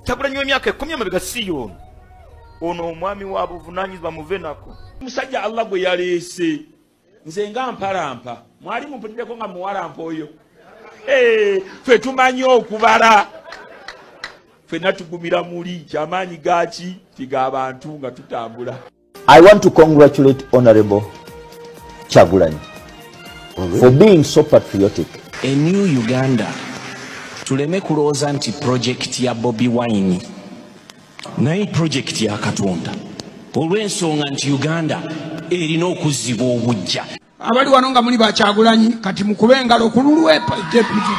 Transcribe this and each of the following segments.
Kyagulanyi emyaka 10 amabega siyo ono omwami wa buvunanyizibwa muvenako musajja Allah gwe yaleese nze nga mpalampa mwali mumpulireko nga muwalampa oyo ffe tumanyi okubala ffenna tugumira muli kyamaanyi gaaki tig'abantu nga tutambula. I want to congratulate Honorable Kyagulanyi for being so patriotic. A new Uganda tuleme kulooza nti project ya Bobi Wine naye project ya Katonda olw'ensonga nti Uganda erina okuziba obujja. Abali wano nga muli ba Kyagulanyi kati mukube engalo kululwepa deputy.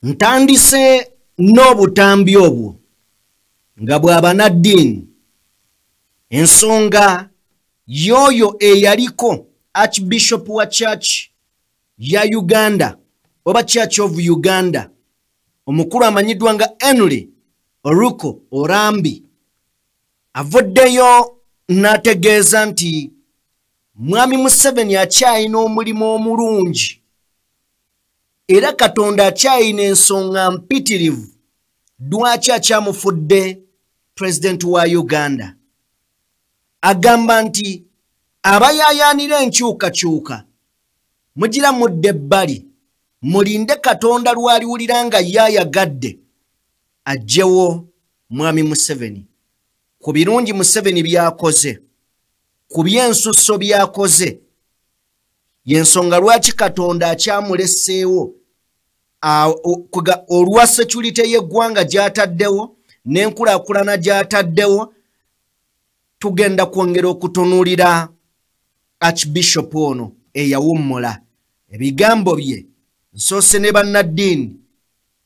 Ntandise n'obutambi obwo nga bw'abannaddiini ensonga yoyo eyaliko Archbishop wa Church ya Uganda oba Church of Uganda omukulu amanyiddwa nga Henry Oruko Orambi avuddeyo n'ategeeza nti Mwami Museveni akyalina omulimu omulungi era Katonda akyalina ensonga mpitirivu lwaki akyamufudde President wa Uganda. Agamba nti abayayaanira enkyukakyuka mugira mudde ebbali mulinde Katonda lwaliwulira nga yayagadde ajjewo Mwami Museveni ku birungi Museveni byakoze ku byensusso byakoze yensonga lwaki Katonda akyamuleseewo olwa security y'eggwanga gy'ataddewo n'enkulaakulana gy'ataddewo. Tugenda kwongera okutunuulira Archbishop ono eyawummula ebigambo bye nsoose ne bannaddiini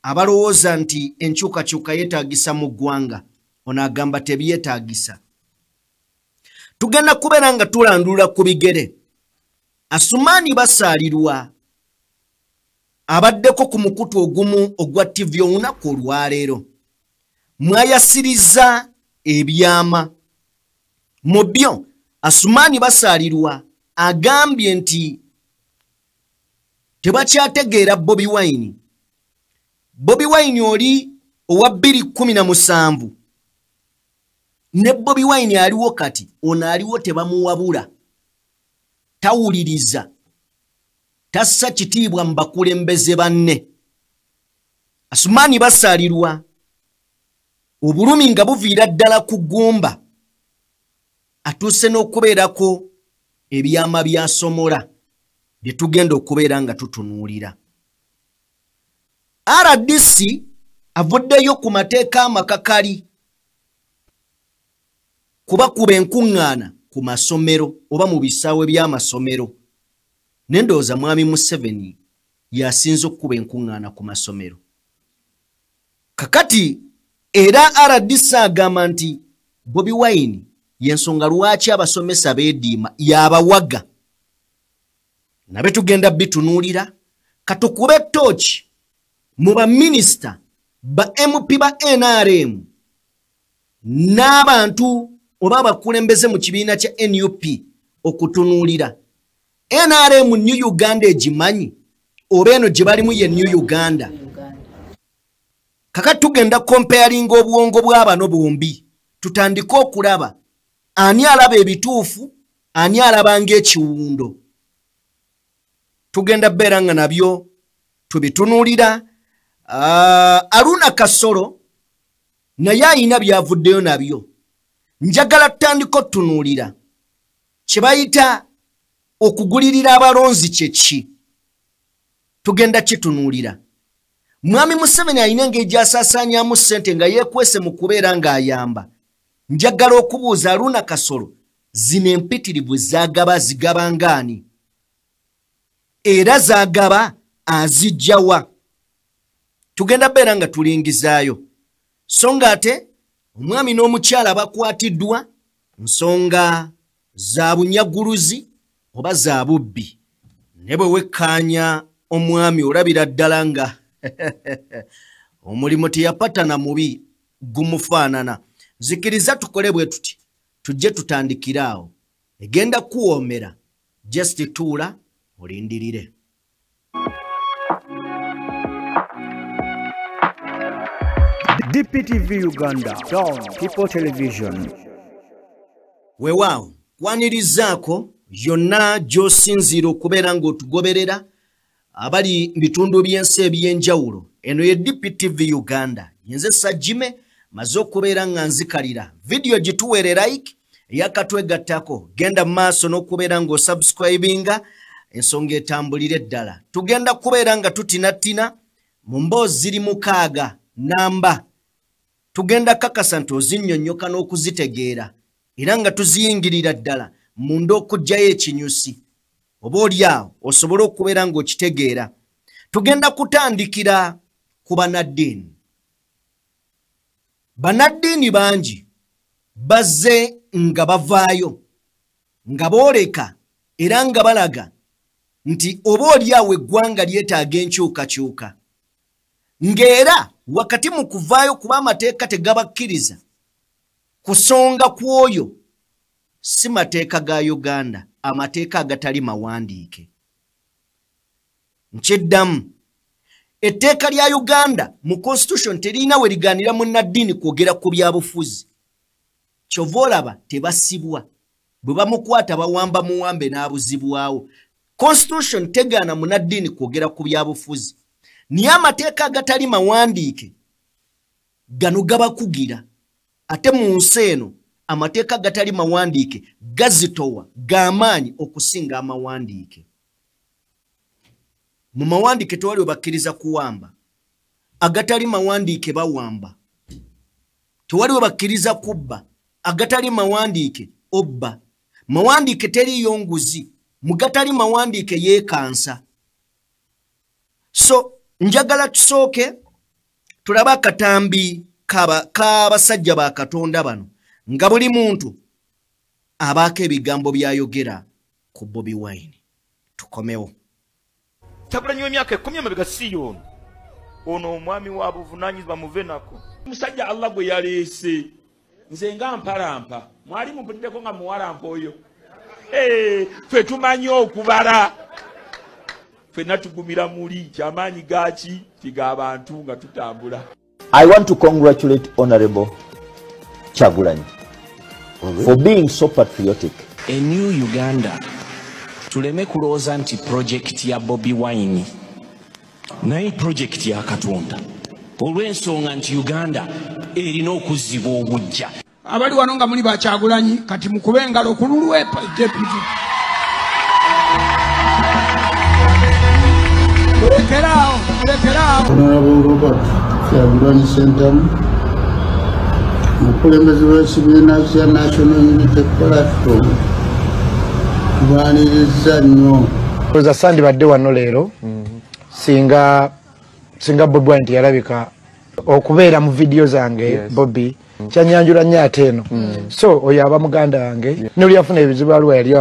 abalowooza nti enkyukakyuka yeetaagisa mu ggwanga ono agamba tebyetaagisa. Tugenda kubeera nga tulandula ku bigere. Asumani basaalirwa abaddeko ku mukutu ogumu ogwa TV olunaku olwaleero mwayasiriza ebyama mu byo. Asumani basaalirwa agambye nti tebakyategeera Bobi Wine. Bobi Wine oli owa 2017 ne Bobi Wine aliwo kati ono aliwo tebamuwabula tawuliriza tassa kitiibwa mu bakulembeze banne. Asumani basaalirwa obulumi nga buviira ddala ku ggumba atuuse n'okubeerako ebyama byasomola bye tugenda okubeera nga tutunuulira. RDC avuddeyo ku mateeka amakakali kubakuba enkuŋŋaana ku masomero oba mu bisaawe by'amasomero. Nendooza Mwami Museveni yasinze okukuba enkuŋŋaana ku masomero. Kakati era RDC agamba nti Bobi Wine yensonga lwaki abasomesa beediima yabawaga. Nabe tugenda bitunuulira katukube tochi mu baminisita ba MP ba NRM n'abantu oba abakulembeze mu kibiina kya NUP okutunuulira NRM New Uganda egimanyi oba eno gye balimu ye New Uganda. Kakati tugenda comparing obwongo bw'abano bombi tutandike okulaba ani alaba ebituufu ani alaba ng'ekiwundo. Tugenda beera nga nabyo tubitunuulira. Aruna Kasolo naye ayina byavuddeyo nabyo. Njagala tutandika otunuulira kye bayita okugulirira abalonzi kyeki. Tugenda kitunuulira. Mwami Museveni ayina engeri gy'asaasaanyaamu ssente nga yeekwese mu kubeera ng'ayamba. Njagala okubuuza Aruna Kasolo zino empitirivu zaagaba zigaba ngaani era zaagaba azijjawa. Tugenda beera nga tulingizaayo so nga ate omwami n'omukyala bakwatiddwa nsonga za bunyaguluzi oba za bubbi. Ne bwe wekkaanya omwami olabira ddala nga omulimu teyapatana mubi gumufaanana. Zikiriza tukole bwe tuti tujje tutandikire awo egenda kuwoomera. Just tuula olindirire. DPTV Uganda, Down People Television. Weewaawo kwanirizaako yonna gy'osinziira okubeera ng'otugoberera abali mu bitundu by'ensi eby'enjawulo. Eno ye DPTV Uganda. Nze Sajjime maze okubeera nga nzikalira. Video gituweere like eyakatwegattako. Genda mu maaso n'okubeera ng'osubscribinga ensonga etambulire ddala. Tugenda kubeera nga tutinatina mu mboozi ziri 6 namba. Tugenda kakasa nti ozinnyonnyoka n'okuzitegeera. Era nga tuziyingirira ddala munda okuggyayo ekinyusi. Oba olyawo osobole okubeera ng'okitegeera. Tugenda kutandikira ku bannaddiini. Bannaddiini bangi bazze nga bavaayo nga booleka era nga balaga nti oba olyawo eggwanga lyetaaga enkyukakyuka. Ng'era wakati mu kuvaayo kuba amateeka tegabakkiriza kusonga kwoyo si mateeka ga Uganda, amateeka agatali mawandiike. Nkyeddamu, etteeka lya Uganda mu constitution terina we ligaanira munnaddiini kwogera ku byabufuzi. Kyova olaba tebasibwa. Bwe bamukwata bawamba muwambe n'abuzibwawo. Constitution tegaana munnaddiini kwogera ku byabufuzi. Niye amateeka agatali mawandiike gano gabakugira. Ate mu nsi eno amateeka agatali mawandiike gazitowa g'amaanyi okusinga amawandiike. Mu mawandiike tewali bakkiriza kuwamba. Agatali mawandiike bawamba. Tewali bakkiriza kubba. Agatali mawandiike obba. Mawandiike teriyo nguzi. Mu gatali mawandiike yeekansa. So njagala tusooke tulaba akatambi k'abasajja ba Katonda bano nga buli muntu abaako ebigambo byayogera ku Bobi Wine. Tukomewo. Kyagulanyi w'emyaka 10 emabega si y'ono. Ono omwami wa buvunaanyizibwa muvenako. Musajja Allah gwe yaleese. Nze nga mpalampa. Mwali mumpuliddeko nga muwalampa oyo. Ffe tumanyi okubala. Ffenna tugumira muli kyamaanyi gaaki tig'abantu nga tutambula. I want to congratulate Honorable Kyagulanyi for being so patriotic. A new Uganda. Tuleme kulooza nti project ya Bobi Wine naye project ya Katonda. Olw'ensonga nti Uganda erina okuzzibwa obujja. Abali wano nga muli ba Kyagulanyi kati mukube engalo ku lulwepa DPTV. Honorable Robert Kyagulanyi Ssentamu, omukulembeze w'ekibiina kya National Unity Platform, tubaaniriza nnyo. Oza sandi badde wano leero singa Bobi Wine yalabika okubeera mu video zange Bobi kyanyanjula nnyo ate eno. So oyo aba muganda wange n'oli afuna ebizibu aliwo yali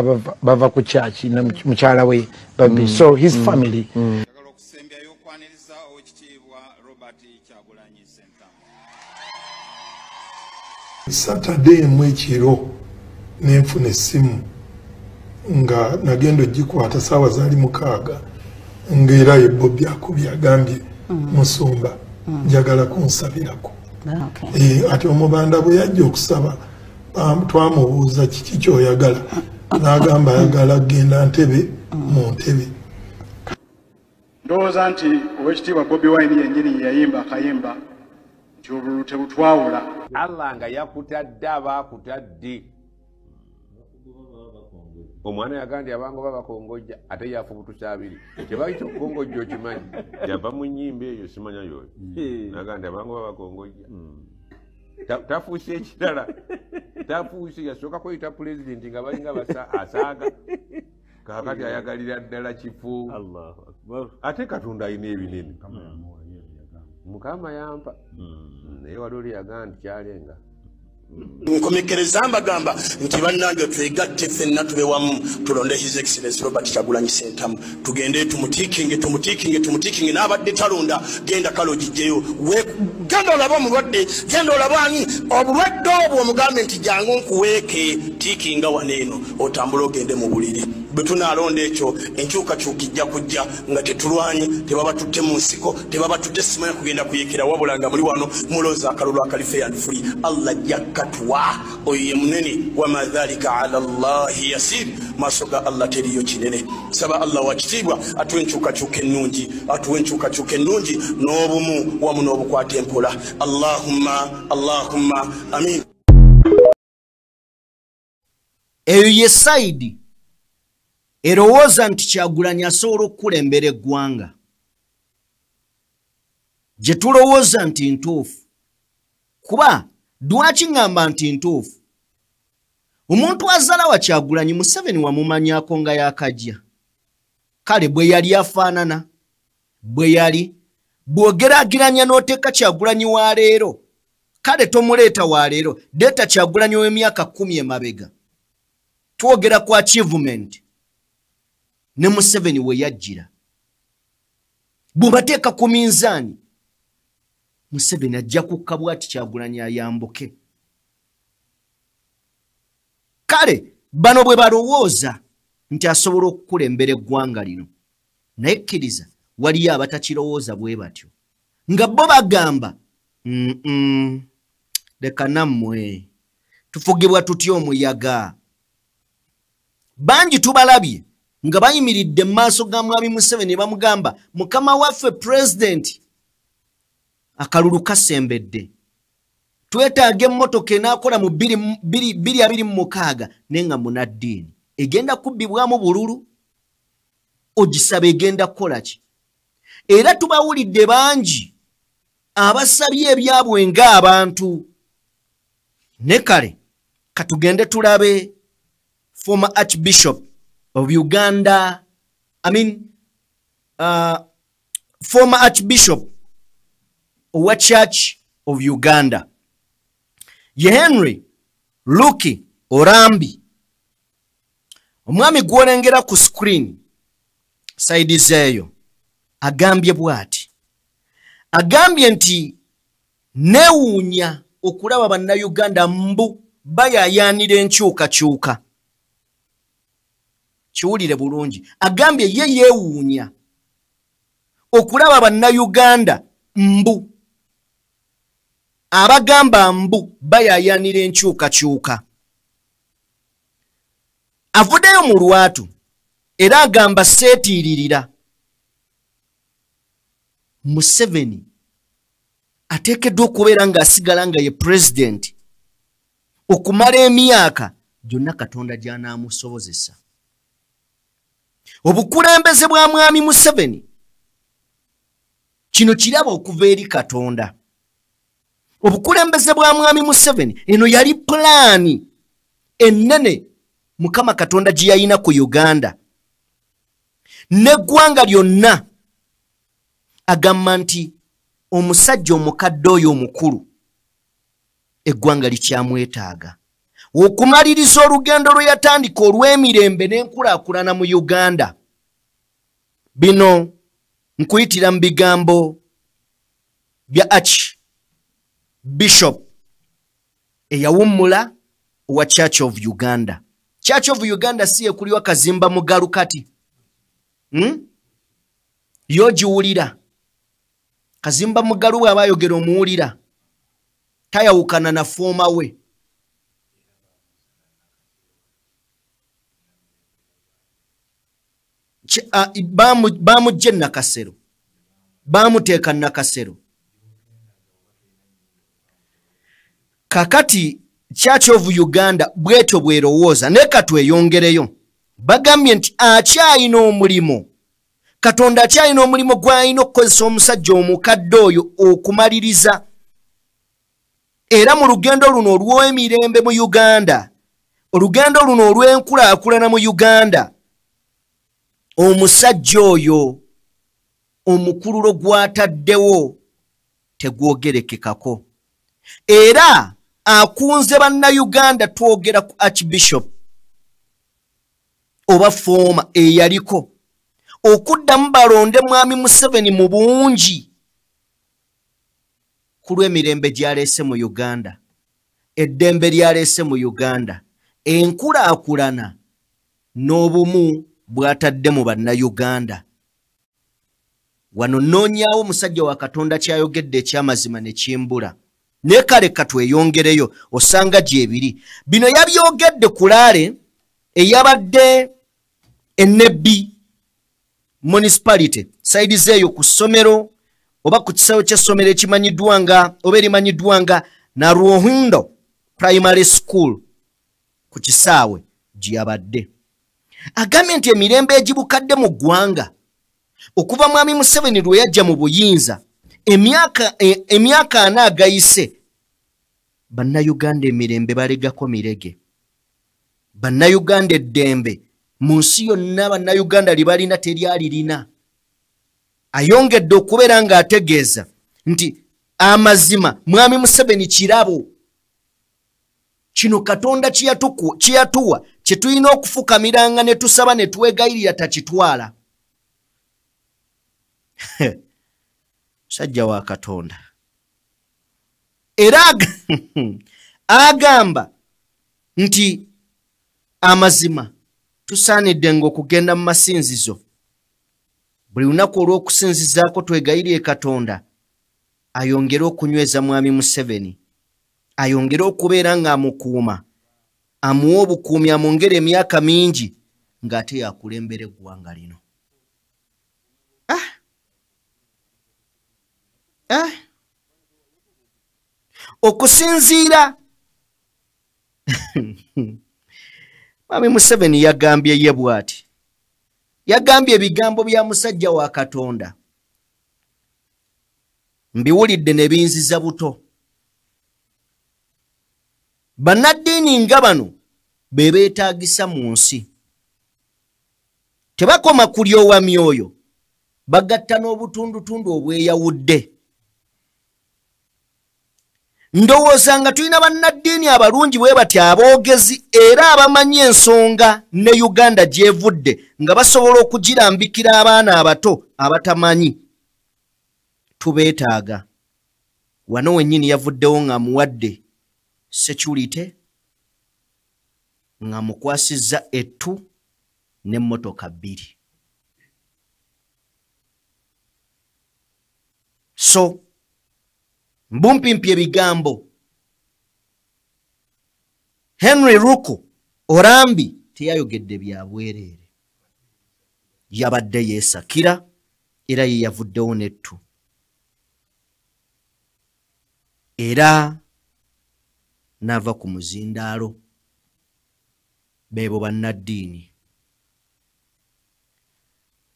bava ku church na mukyala we Bobi. So his family. Saturday mwekiro nenfuna essimu nga nagenda ogikwata saawa zaali 6 ng'era ye Bobi akubye agambye Musumba njagala kunsabirako. Ati omubanda bwe yajja okusaba twamubuuza kiki ky'oyagala n'agamba ayagala kugenda Ntebe mu Ntebe. Ndowooza nti Oweekitiibwa Bobi Wine yennyini yayimba akayimba nti obululu tebutwawula. Allah nga yakutadde abaakutadde. Omwana yagambye abango babakongojja ate yafubutusa abiri. Kyebayita okukongojja okimanyi. Yava mu nnyimba eyo simanya yoyo. Nagambye abango babakongojja. Tafuuse ekirala. Tafuuse yasooka kweyita pulezidenti nga balinga asaaga. Kaakati ayagalira ddala kifo. Ate Katonda alina ebinene. Mukama yampa. Naye wali oli yagamba nti kyalenga. Nkomekereza mbagamba nti bannange twegatte ffenna tube wamu tulonde His Excellency Robert Kyagulanyi Ssentamu tugende tumutikinge n'abadde talonda genda kalo gijjeyo genda olaba omulwadde genda olabani obulwadde obwo omugambe nti jangu nkuweeke tikinga waneeno otambule ogende mu buliri bwe tunaalonda ekyo enkyukakyuka ijja kujja nga tetulwanye tebaba tutte mu nsiko tebaba tutte simanya kugenda kuyekera wabula nga muli wano mulooza akalulu akali fair and free. Allah ajja katuwa oyo ye munene wama dhalika ala llahi yasir maaso ga Allah teriyo kinene. Saba Allah wakitiibwa atuwe enkyukakyuka ennungi atuwe enkyukakyuka ennungi n'obumu wamu n'obukwata empola. Allahumma amin. Eyo ye side erowooza nti Kyagulanyi asobola okukulembera eggwanga gye tulowooza nti ntuufu. Kuba lwaki ngamba nti ntuufu? Omuntu azaala wa Kyagulanyi Museveni wamumanyaako nga yakajja. Kale bwe yali afaanana bwe yali bw'ogeraageranya n'oteeka Kyagulanyi wa leero, kale tomuleeta wa leero, leeta Kyagulanyi w'emyaka 10 emabega. Twogera ku achievement ne Museveni we yajjira. Bw'obateeka ku minzaani Museveni ajja kukka bw'ati Kyagulanyi ayambuke. Kale bano bwe balowooza nti asobola okukulembera eggwanga lino, naye kkiriza waliyo abatakirowooza bwe batyo nga bo bagamba leka nammwe tufugibwa tutya omuyaga. Bangi tubalabye nga bayimiridde mu maaso ga Mwami Museveni bamugamba mukama waffe president akalulu kasembedde, twetaaga emmotoka enaakola mu 2026 nenga munaddiini egenda kubbibwamu bululu ogisaba egenda kukola ki? Era tubawulidde bangi abasabye ebyabwe ng'abantu. Ne kale katugende tulabe former Archbishop of Uganda, former Archbishop wa Church of Uganda, ye Henry Lucky Orambi. Omwami gwolengera ku screen side zeeyo agambye bw'ati. Agambye nti neewuunya okulaba bannayuganda mbu bayayaanira enkyukakyuka. Kiwulire bulungi. Agambye ye yeewuunya okulaba bannayuganda mbu abagamba mbu bayayaanira enkyukakyuka. Avuddeyo mu lwatu era agamba seetiiririra. Museveni ateekeddwa okubeera ng'asigala nga ye president okumala emyaka gyonna Katonda gy'anaamusobozesa. Obukulembeze bwa Mwami Museveni kino kiraba okuva eri Katonda. Obukulembeze bwa Mwami Museveni eno yali pulaani ennene Mukama Katonda gye yalina ku Uganda n'eggwanga lyonna. Agamba nti omusajja omukadde oyo omukulu eggwanga likyamwetaaga okumaliriza olugendo lwe yatandika olw'emirembe n'enkulaakulana mu Uganda. Bino nkuyitira mu bigambo bya Archbishop eyawummula wa Church of Uganda. Church of Uganda si ekuliwa Kazimba Mugalu kati. Yogiwulira. Kazimba Mugalu bw'aba ayogera omuwulira tayawukana na fooma we. Bamujje Nakasero, bamuteeka Nakasero. Kakati Church of Uganda bwetyo bwerowooza ne katweyongereyo. Bagambye nti akyayina omulimo, Katonda akyayina omulimo gw'alina okukozesa omusajja omukadde oyo okumaliriza. Era mu lugendo luno olw'emirembe mu Uganda, olugendo luno olw'enkulaakulana mu Uganda, omusajja oyo omukululo gw'ataddewo tegwogerekekako. Era akunze bannayuganda twogera ku Archbishop oba fooma eyaliko okuddamu balonde Mwami Museveni mu bungi ku lw'emirembe gy'aleese mu Uganda, eddembe ly'aleese mu Uganda, enkulaakulana n'obumu bw'atadde mu bannayuganda. Wano nnoonyaawo musajja wa Katonda kyayogedde eky'amazima ne kimbula. Naye kale katweyongereyo osanga gyebiri. Bino yabyogedde ku Laale eyabadde Ennebbi municipality saidi zeeyo ku ssomero oba ku kisawo ky'essomero ekimanyiddwa nga oba erimanyiddwa nga Naruhondo Primary School ku kisaawe gyeyabadde. Agambye nti emirembe egibukadde mu ggwanga okuva Mwami Museveni lwe yajja mu buyinza emyaka 4 agayise, bannayuganda emirembe balegako mirege. Bannayuganda eddembe mu nsi yonna bannayuganda libalina teryalirina. Ayongedde okubeera ng'ategeeza nti amazima Mwami Museveni kirabo. Kino Katonda kiyatuwa kye tulina okufukamiranga ne tusaba ne twegayirira takitwala. Sajja wa Katonda. Era agamba nti amazima tusaanidde ng'okugenda mu masinzizo. Buli lunaku olw'okusinzizaako twegayirire Katonda ayongere okunyweza Mwami Museveni, ayongere okubeera ng'amukuuma, amuwa obukuumi, amwongere emyaka mingi ng'ate yakulembera eggwanga lino. Okusinziira Mwami Museveni yagambye ye bw'ati. Yagambye ebigambo bya musajja wa Katonda mbiwulidde ne binziza buto. Bannaddiini nga bano be beetaagisa mu nsi. Tebakoma kulyowa myoyo, bagatta n'obutundutundu obweyawudde. Ndowooza nga tulina bannaddiini abalungi bwe bati aboogezi era abamanyi ensonga ne Uganda gyevudde nga basobola okugirambikira abaana abato abatamanyi. Tubeetaaga. Wano wennyini yavuddewo ng'amuwadde security, ng'amukwasizza ettu n'emmotoka 2. So mbumpimpye ebigambo. Henry Ruku Orambi teyayogedde bya bwereere. Yabadde yeesakira era ye yavuddewo n'ettu. Era n'ava ku muzindaalo. Beebo bannaddiini.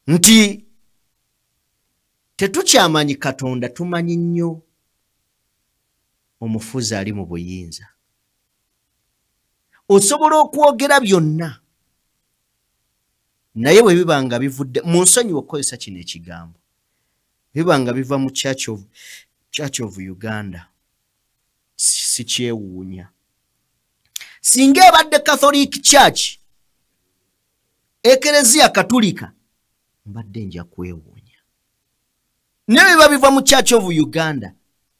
Nti tetukyamanyi Katonda, tumanyi nnyo omufuzi ali mu buyinza. Osobola okwogera byonna naye bwe bibanga bivudde mu nsonyi okukozesa kino ekigambo, bibanga biva mu Church of Uganda, si kyewuunya. Singa ebadde Catholic Church, Ekereziya Katulika, mbadde nja kwewuunya. Naye biba biva mu Church of Uganda,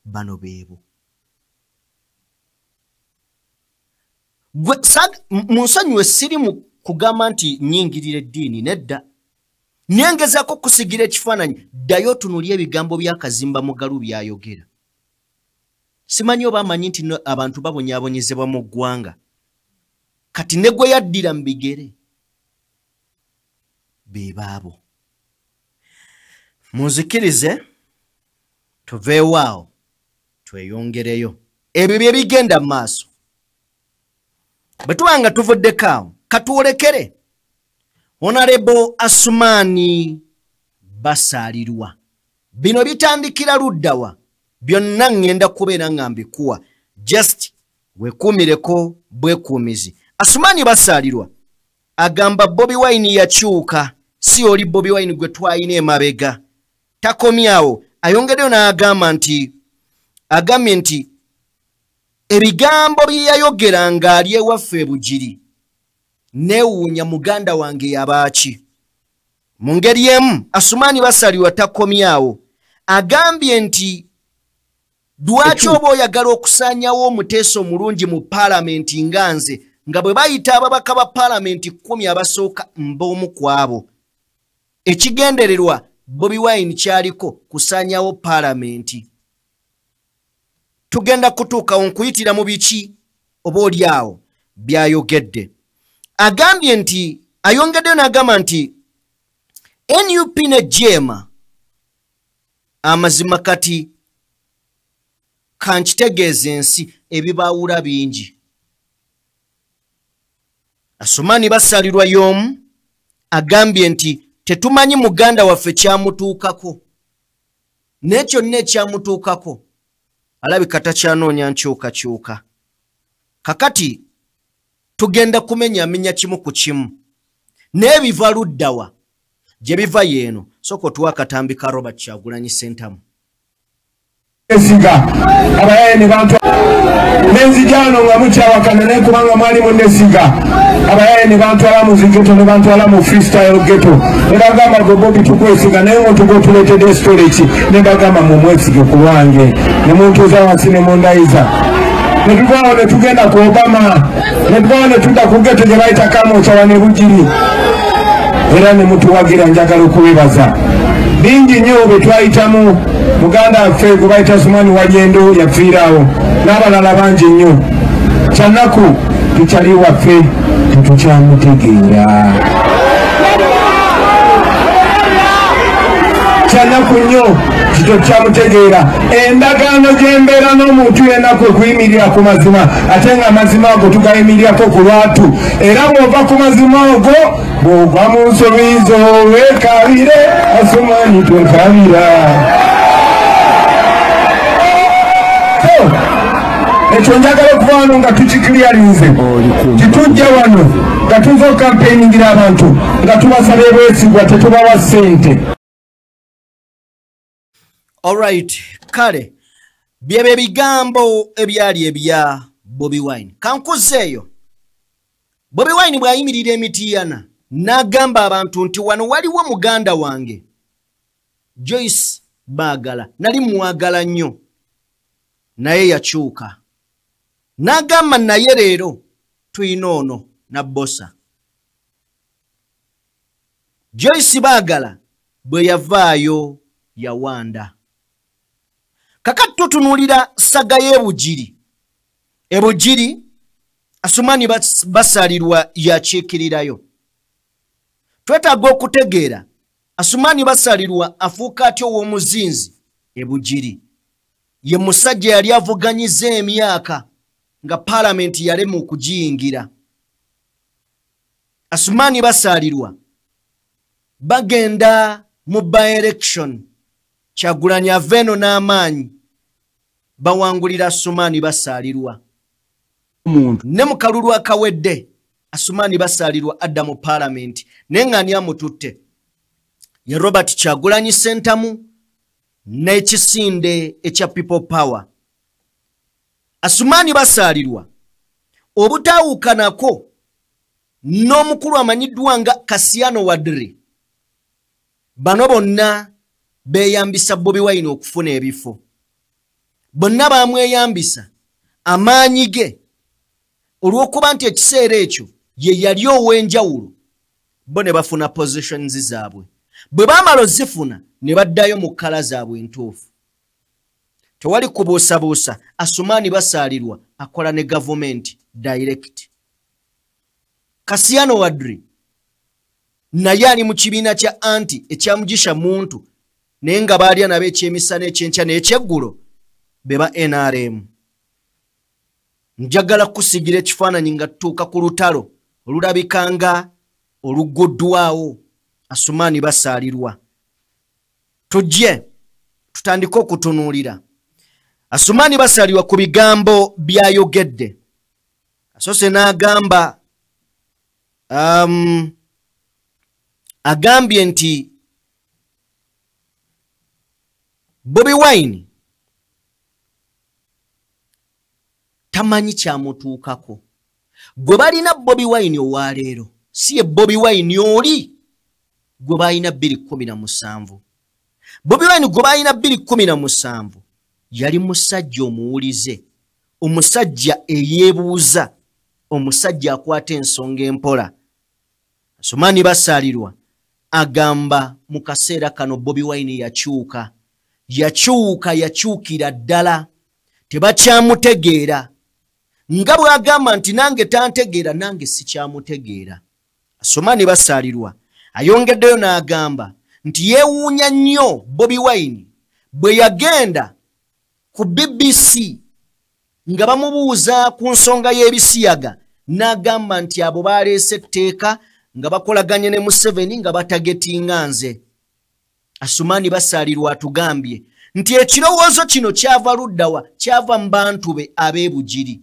bano beebo. Munsonyiwe siri mu kugamba nti nnyingirira eddiini, nedda. Nengezako kusigira ekifaananyi, ddayo tunulye ebigambo by'akazimba mugalu byayogera. Simanyi oba amanyi nti abantu babonyaabonyezebwa mu ggwanga. Kati ne gwe yaddira mu bigere. Be baabo. Munzikirize tuveewo awo tweyongereyo. Ebyo bye bigenda mu maaso. Bwe tuba nga tuvuddeko awo katwolekere. Honorable Asumani basaalirwa. Bino bitandikira luddawa. Byonna ngenda kubeera nga mbikuwa. Just wekuumireko bwekuumizi. Asumani basaalirwa. Agamba Bobi Wine yakyuka. Si oli Bobi Wine gwe twayina emabega. Takomyawo. Ayongereyo n'agamba nti ebigambo bye yayogeranga ali ewaffe e Bugiri. Neewuunya muganda wange yabaaki. Mu ngeri emu Asumani basaalirwa takomyawo. Agambye nti lwaki oba oyagala okusaanyawo omuteeso omulungi mu paalamenti nga nze nga bwe bayita ababaka ba Parliament 10 abasooka mb'omu kwabo. Ekigendererwa Bobi Wine kyaliko kusanyawo Parliament. Tugenda kutuuka onkuyitira mu biki oba oliawo byayogedde. Agambye nti ayongeddeyo n'agamba nti NUP ne Jema amazima kati kankitegeeza ensi ebibaawula bingi. Asumani basalirwa y'omu agambye nti tetumanyi muganda waffe kyamutuukako. N'ekyo ekyamutuukako alabika takyanoonya nkyukakyuka. Kakati tugenda kumenyamenya kimu ku kimu. N'ebiva luddawa gye biva yeeno soko tuwa akatambi ka Robert Kyagulanyi Ssentamu. Nesiga abaye ne bantu nenzijano nga mukyawakana naye kubanga mwali mu Nesiga abaye ne bantu ala muziketo ne bantu ala mu freestyle ghetto ne bagamba go Bobi tukwesiga naye ngo tuletedde storage ne bagamba mu mwesige ku lwange ne muntu za wansi ne mundaiza ne tuvaawo ne tugenda ku Obama ne tuvaawo ne tudda ku ghetto gye bayita Kamwokya ne Bugiri era ne mutuwagira njagala okubibaza bingi nnyo bwe twayitamu muganda waffe gwe bayita Sumani Wajendo yafiirawo n'abalala bangi nnyo kyanaku tukyali waffe tetukyamutegeera kyanaku nnyo tetukyamutegeera endagaano gy'embeera n'omuntu yenna kwe kuyimirira ku mazima ate nga amazima ago tugayimirirako ku lwatu era bw'ova ku mazima ago bw'ova mu nsobi zo weekabire Asumani twekabira. Ekyo njagala okuva wano nga tukikiriyalinze titujja wano nga tuva okampeyingira abantu nga tubasaba ebwesigwa tetubawa ssente. Alright, kale byebe bigambo ebyali ebya Bobi Wine. Kankuzeeyo Bobi Wine bw'ayimirira emitiyana n'agamba abantu nti wano waliwo muganda wange Joyce Baagala nali mwagala nnyo naye yakyuka. N'agamba naye leero tuyina ono Nabbosa. Joyce Baagala bwe yavaayo yawanda. Kakati tutunuulira saga y'Ebugiri. Ebugiri Asumani basalirwa yakiikirirayo. Twetaaga okutegeera Asumani basalirwa afuuka atyo w'omuzinzi Ebugiri. Ye musajja yali avuganyiza emyaka nga Parliament yalema okugiyingira. Asumani basalirwa bagenda mu by-election Kyagulanyi aveno n'amaanyi bawangulira Asumani basalirwa. Ne mu kalulu akawedde Asumani basalirwa adda mu Parliament naye nga ani amututte ye Robert Kyagulanyi Ssentamu n'ekisinde ekya People Power. Asumani basalirwa obutaawukanako n'omukulu amanyiddwa nga Kasiyano Wadri. Bano bonna beeyambisa Bobi Wine okufuna ebifo. Bonna bamweyambisa amaanyi ge olw'okuba nti ekiseera ekyo ye yali ow'enjawulo bo ne bafuna positions zaabwe. Bwe baamala ozifuna ne baddayo mu kkala zaabwe entuufu. Tewali kubuusabuusa. Asumani basalirwa akola ne government direct. Kasiyano Wadri naye ali mu kibiina kya anti ekyamugisha muntu naye nga baalya nabo ekyemisana ekyenkya n'ekyeggulo beba NRM. Njagala kusigira ekifaananyi nga tutuuka ku lutalo olulabikanga oluguddwawo. Asumani basalirwa. Tujje tutandike okutunuulira. Asumani basalirwa ku bigambo byayogedde. Asoose n'agamba agambye nti Bobi Wine tamanyi kyamutuukako. Gwe balina Bobi Wine owaleero si ye Bobi Wine oli gwe balina 2017. Bobi Wine gwe balina 2017 yali musajja omuwulize, omusajja eyeebuuza omusajja akwata ensonga empola. Asumani Basalirwa agamba mu kaseera kano Bobi Wine yakyukira ddala tebakyamutegeera. Nga bw'agamba nti nange tantegeera nange sikyamutegeera. Asumani Basalirwa ayongeddeyo n'agamba nti yeewuunya nnyo Bobi Wine bwe yagenda ku BBC nga bamubuuza ku nsonga y'ebisiyaga n'agamba nti abo baleese etteeka nga bakolaganye ne Museveni nga batagetinga nze. Asumani Basalirwa atugambye nti ekirowoozo kino kyava luddawa, kyava mu bantu be ab'ebugiri.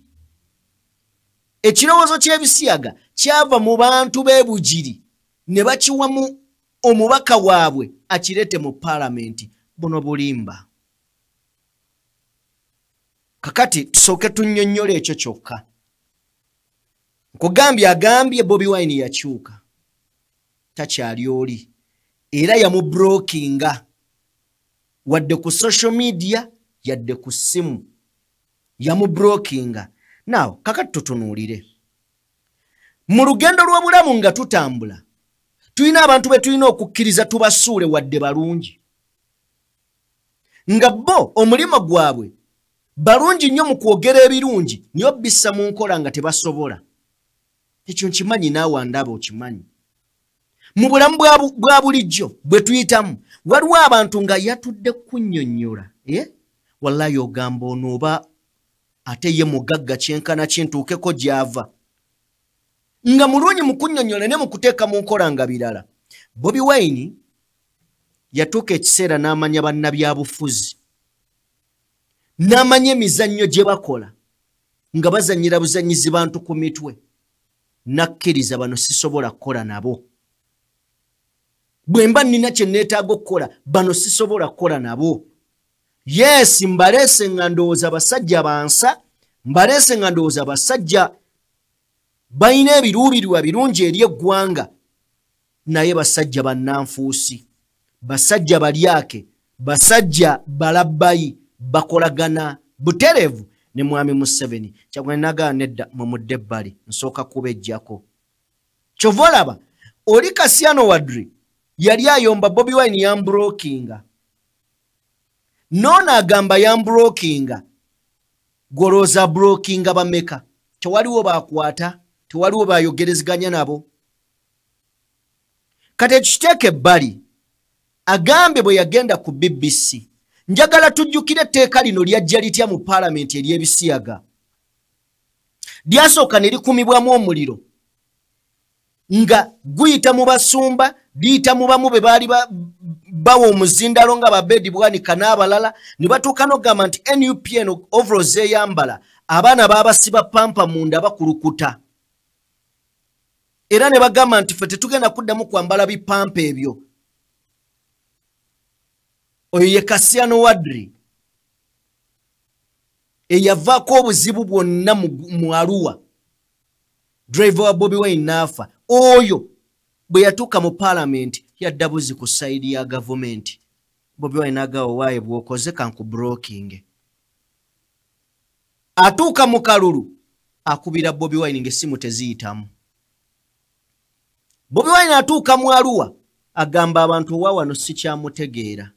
Ekirowoozo ky'ebisiyaga kyava mu bantu b'ebugiri ne bakiwamu omubaka waabwe akirete mu Parliament. Buno bulimba. Kakati tusooke tunnyonnyole ekyo kyokka. Agambye Bobi Wine yakyuka. Takyali oli. Era yamubrokinga. Wadde ku social media, yadde ku simu. Yamubrokinga. Now, kakati tutunuulire. Mu lugendo lw'obulamu nga tutambula, tulina abantu be tulina okukkiriza tubasuule wadde balungi. Nga bo omulimo gwabwe balungi nnyo mu kwogera ebirungi niyo bissa mu nkola nga tebasobola. Ekyo nkimanyi naawe andaba okimanyi. Mu bulamu bwa bulijjo bwe tuyitamu waliwo abantu nga yatudde kunnyonnyola. Wallahi ogamba ono oba ate ye mugagga kyenkana kintuukeko gy'ava. Nga mulungi mu kunnyonnyola ne mu kuteeka mu nkola nga birala. Bobi Wine yatuuka ekiseera n'amanya bannabyabufuzi. N'amanya emizannyo gye bakola nga bazannyira buzannyizi bantu ku mitwe. Nakkiriza bano sisobola kukola nabo. Bwe mba nnina kye neetaaga okukola bano sisobola kukola nabo. Yes, mbalese nga ndowooza basajja bansa, mbalese nga ndowooza basajja balina ebiruubirirwa birungi eri eggwanga, naye basajja bannanfuusi, basajja balyake, basajja balabbayi, bakolagana buterevu ne mwami Museveni. Kyagulanyi n'agamba nedda mumudde ebbali nsooka kubejjako. Kyova olaba oli Kasiyano Wadri yali ayomba Bobi Wine yambrokinga. Nona agamba yambrokinga. Goloza brokinga bameka. Tewaliwo bakwata, tewaliwo bayogereziganya nabo. Kati ekiteeke ebbali agambe bwe yagenda ku BBC. Njagala tujjukire etteeka lino lyajja litya mu Parliament ery'ebisiyaga. Lyasooka ne likumibwamu omuliro nga guyita mu basumba, liyita mu bamu be baali bawa omuzindalo nga Babedi Bwanika n'abalala, ne batuuka n'ogamba nti NUPN overalls eyambala abaana baabasiba pampa munda bakulukuta. Era ne bagamba nti ffe tetugenda kuddamu kwambala bipampa ebyo. Oyo ye Kasiyano Wadri eyavaako obuzibu bwonna mu Arua. Driver wa Bobi Wine n'afa. Oyo bwe yatuuka mu Parliament yadda buzi ku sayidi ya gavumenti. Bobi Wine n'agamba waaye bw'okoze kankubrokinge. Atuuka mu kalulu akubira Bobi Wine ng'essimu teziyitamu. Bobi Wine atuuka mu Arua agamba abantu owaawano sikyamutegeera.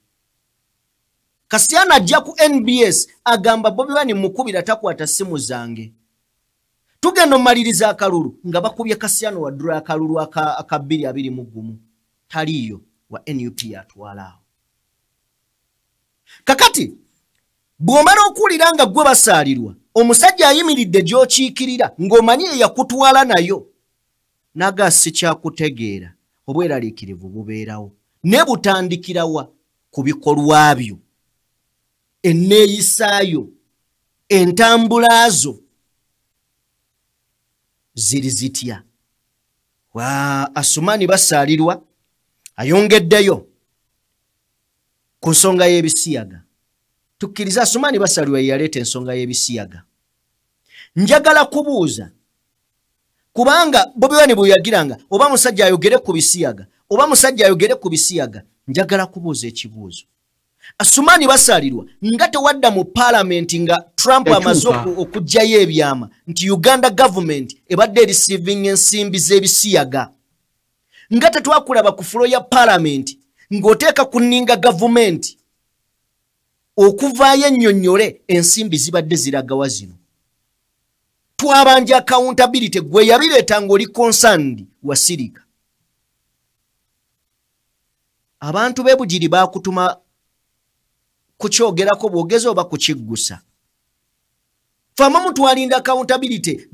Kasiyano ajja ku NBS agamba Bobi Wine mukubira takwata simu zange. Tugenda omaliriza akalulu nga bakubye Kasiyano Wadri akalulu aka 221. Taliyo wa NUP atwalaawo. Kakati bw'omala okuwulira nga gwe Basalirwa omusajja ayimiridde gy'okiikirira ng'omanyi yakutwala nayo naga sikyakutegeera, obweraliikirivu bubeerawo ne butandikirawa ku bikolwa byo, enneeyisaayo, entambulazo ziri zitya. Asumani Basalirwa ayongeddeyo ku nsonga y'ebisiyaga. Tukkiriza Asumani Basalirwa yaleeta ensonga y'ebisiyaga. Njagala kubuuza kubanga Bobi Wine bwe yagiranga oba musajja ayogere ku bisiyaga, oba musajja ayogere ku bisiyaga, njagala kubuuza ekibuuzo. Asumani basalirwa nga tewadda mu parliament nga Trump amaze okujjayo ebyama nti Uganda government ebadde receiving ensimbi z'ebisiyaga nga tetwakulaba ku floor ya parliament ng'oteeka ku nninga government okuvaayo ennyonnyole ensimbi zibadde ziragawa zino. Twabanja accountability gwe yabireeta ng'oli concerned wasirika. Abantu b'ebugiri baakutuma kuchogerako bwogezi oba kukiggusa. Fama mutwalinda accountability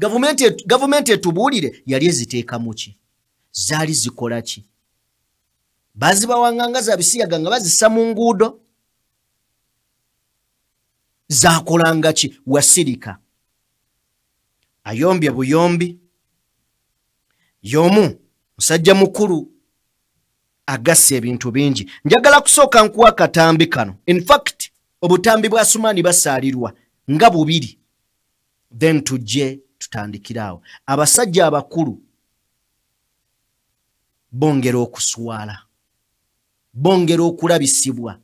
government etubuulire yali eziteekamu ki? Zaali zikola ki? Bazibawanganga za bisiyaga nga bazissa mu nguudo? Zaakolanga ki? Wasirika. Ayombye buyombi. Y'omu musajja mukulu agasse ebintu bingi. Njagala kusooka nkuwa katambi kano. In fact, obutambi bwa Asumani basaalirwa nga bubiri. Then tujje tutandikirawo. Abasajja abakulu bongera okuswala. Bongera okulabisibwa.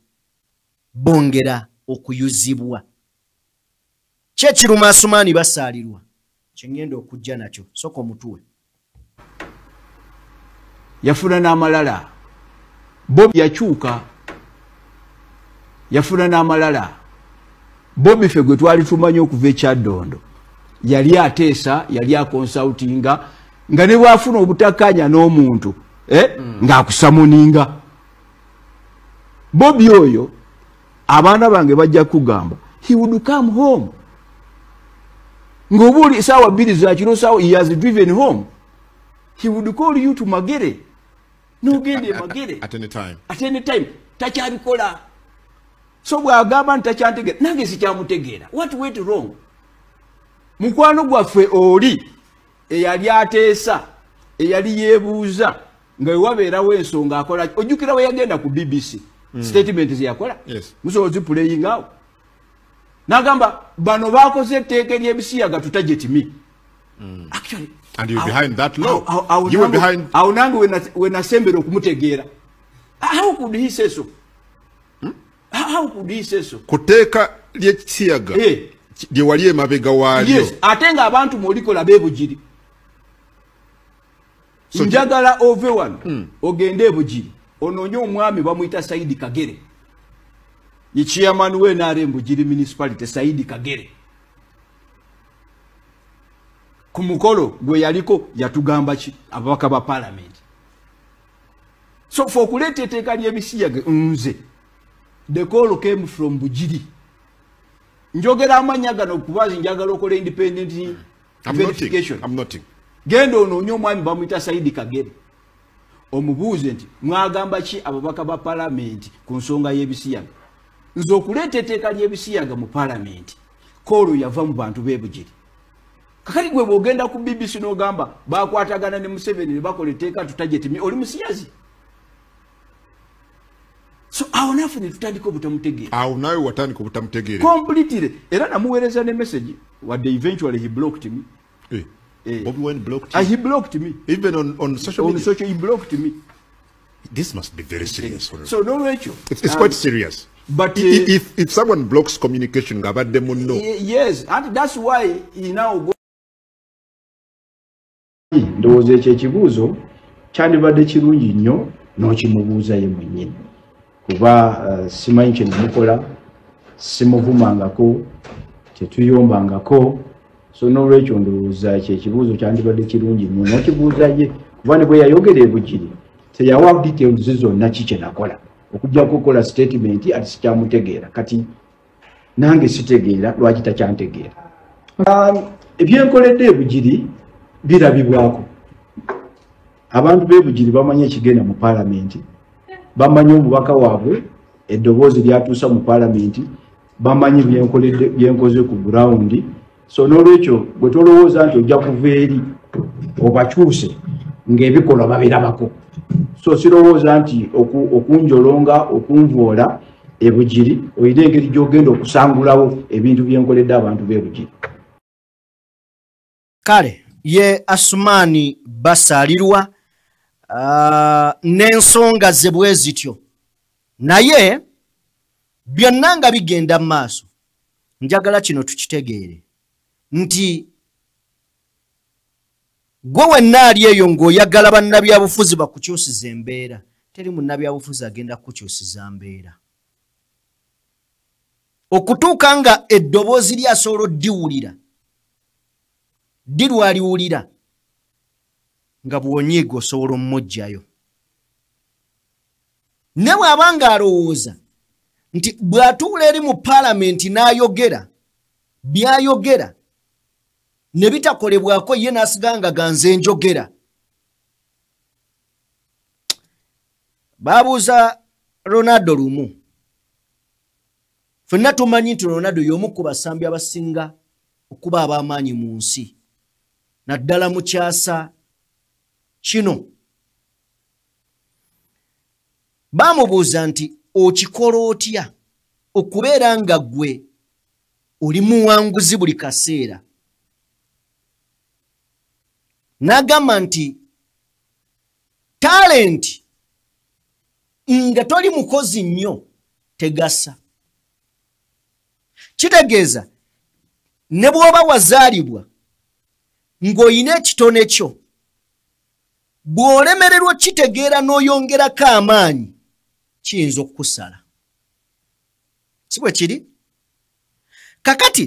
Bongera okuyuzibwa. Kyekiruma Asumani basaalirwa. Kyengenda okujja nakyo. Soko mutuwe. Yafuna n'amalala. Bobi yakyuka. Yafuna n'amalala. Bobi ffe gwe twali tumanyi okuva ekyaddondo. Yali ateesa, yali akonsultinga, nga ne bwafuna obutakkaanya n'omuntu, ng'akusamuninga. Bobi oyo, abaana bange bajja kugamba, he would come home. Ng'obuuli saawa 2 za kiro saawa he has driven home. He would call you to Magere. Nogende Magere. At any time. At any time. Takyabikola. So bw'agamba nti takyantegeera. Nange sikyamutegeera. What went wrong? Mukwano gwaffe oli eyali ateesa, eyali yeebuuza, nga wewabeerawo ensonga akola. Ojjukira we yagenda ku BBC. Statement ze yakola. Yes. Musobozi playing out. N'agamba bano baakoze etteeka ery'ebisiyaga tutajjetimi. Actually. And you're behind that law. You were behind. Awo nange we nasembera okumutegeera. How could he say so? How could he say so? Kuteeka ly'ekisiyaga. Lye wali emabega waalyo. Yes, ate nga abantu mwolikola beebugiri. Njagala everyone ogende ebugiri. Onoonye omwami bamuyita Saidi Kagere. Ye chairman we NRM Bugiri municipality Saidi Kagere. Ku mukolo gwe yaliko yatugamba ki ababaka ba parliament. So for kuleta etteeka ly'ebisiyaga nze, the call came from Bugiri. Njogera amanya gano kubazi njagala okola independent verification. I'm noting. Gendo onoonye omwami bamuyita Saidi Kagere. Omubuuze nti mwagamba ki ababaka ba parliament ku nsonga y'ebisiyaga. Nze okuleeta etteeka ly'ebisiyaga mu parliament. Kolo yava mu bantu b'ebugiri. Kakati gwe bw'ogenda ku BBC n'ogamba bakwatagana ne Museveni ne bakola etteeka tutajjetimi oli musiyazi. So awo naffe ne tutandika obutamutegeera. Awo nawe watandika obutamutegeera. Completely. Era namuweereza ne message wadde eventually he blocked me. Bobby Wine blocked you? He blocked me. Even on social media? On social, he blocked me. This must be very serious. So no, Rachel. It's quite serious. But if someone blocks communication, yes, and that's why he now goes. Ndowooza ekyo ekibuuzo kyandibadde kirungi nnyo n'okimubuuza ye mwennyini kuba simanyi kye namukola simuvumangako tetuyombangako so n'olwekyo ndowooza ekyo ekibuuzo kyandibadde kirungi nnyo n'okibuuza ye kuba ne bwe yayogera ebugiri teyawa details zonna ki kye nakola okujja kukola statement ati sikyamutegeera kati nange sitegeera lwaki takyantegeera ebyenkoledde ebugiri birabibwako abantu b'ebugiri bamanyi ekigenda mu parliament bamanyi omubaka waabwe eddoboozi lyatuusa mu parliament bamanyi byenkoze ku ground so n'olwekyo bwe tolowooza nti ojja kuva eri obakyuse ng'ebikolwa babirabako so sirowooza nti okunjolonga okunvoola ebugiri oyina engeri gy'ogenda okusangulawo ebintu byenkoledde abantu b'ebugiri kale ye Asumani basaalirwa n'ensonga ze bwe zityo naye byonna nga bigenda mu maaso njagala kino tukitegeere nti gwe wenna ali eyo ng'oyagala bannabyabufuzi bakukyusiza embeera teri munnabyabufuzi agenda kukyusiza mbeera okutuuka nga eddoboozi lyasobola oddiwulira dirwaliwulira nga bw'onyiiga osobola omumugjayo ne bw'aba ng'alowooza nti bw'atuula eri mu paalamenti n'ayogera by'ayogera ne bitakolebwako ye n'asiga nga ganze njogera baabuuza Ronaldo lumu ffenna tumanyi nti Ronaldo y'omu ku basambi abasinga okuba ab'amaanyi mu nsi naddala mu kyasa kino baamubuuza nti okikola otya okubeera nga ggwe oli muwanguzi buli kaseera n'agamba nti talenti nga toli mukozi nnyo tegasa kitegeeza ne bw'oba wazaalibwa ng'oyina ekitone kyo bw'olemererwa kitegeera n'oyongerako amaanyi kiyinza okukusala si bwe kiri kakati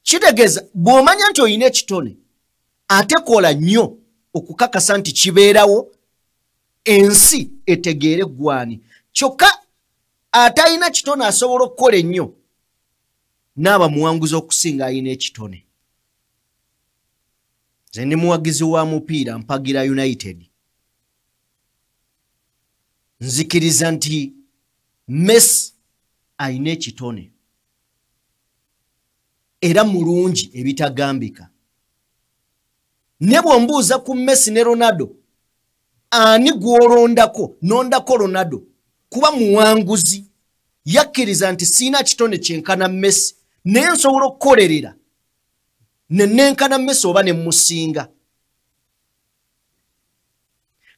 kitegeeza bw'omanya nti oyina ekitone ate kola nnyo okukakasa nti kibeerawo ensi etegeere gwani kyokka atalina kitone asobola okukola ennyo n'aba muwanguzi okusinga alina ekitone nze ndi muwagizi wa mupiira Mpagira United nzikiriza nti Messi alina ekitone era mulungi ebitagambika ne bw'ombuuza ku Messi ne Ronaldo ani gw'olondako nondako Ronaldo kuba muwanguzi yakkiriza nti siina kitone kyenkana Messi naye nsobola okukolerera nenkana Messi oba ne musinga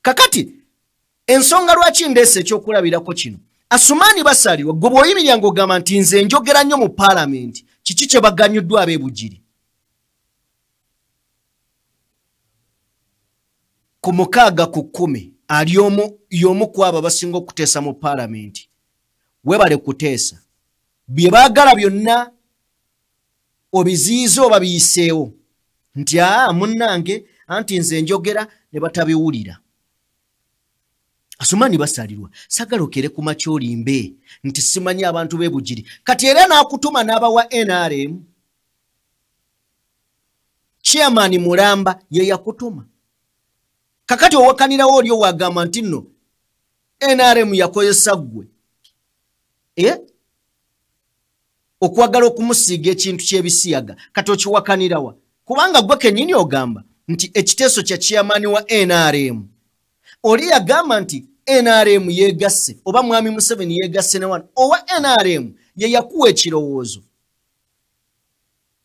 kakati ensonga lwaki ndeese ekyokulabirako kino Asumani basalirwa gwe bw'oyimirira ng'ogamba nti nze njogera nnyo mu paalamenti kiki kye baganyuddwa ab'ebugiri ku 6 ku 10 ali y'omu ku abo abasinga okuteesa mu paalamenti webale kuteesa bye baagala byonna obiziyize oba biyiseewo nti munnange anti nze njogera ne batabiwulira Asumani basalirwa sagala okere ku makyolimbe nti simanyi abantu b'ebugiri kati era n'akutuma n'abawa NRM chairman Mulamba ye yakutuma kakati owakanirawo oli owagamba nti nno NRM yakozesa ggwe okwagala okumusiiga ekintu ky'ebisiyaga kati okiwakanirawa kubanga gwe kennyini ogamba nti ekiteeso kya chairman wa NRM oli yagamba nti NRM yegasse oba mwami Museveni yegasse ne wano owa NRM ye yakuwa ekirowoozo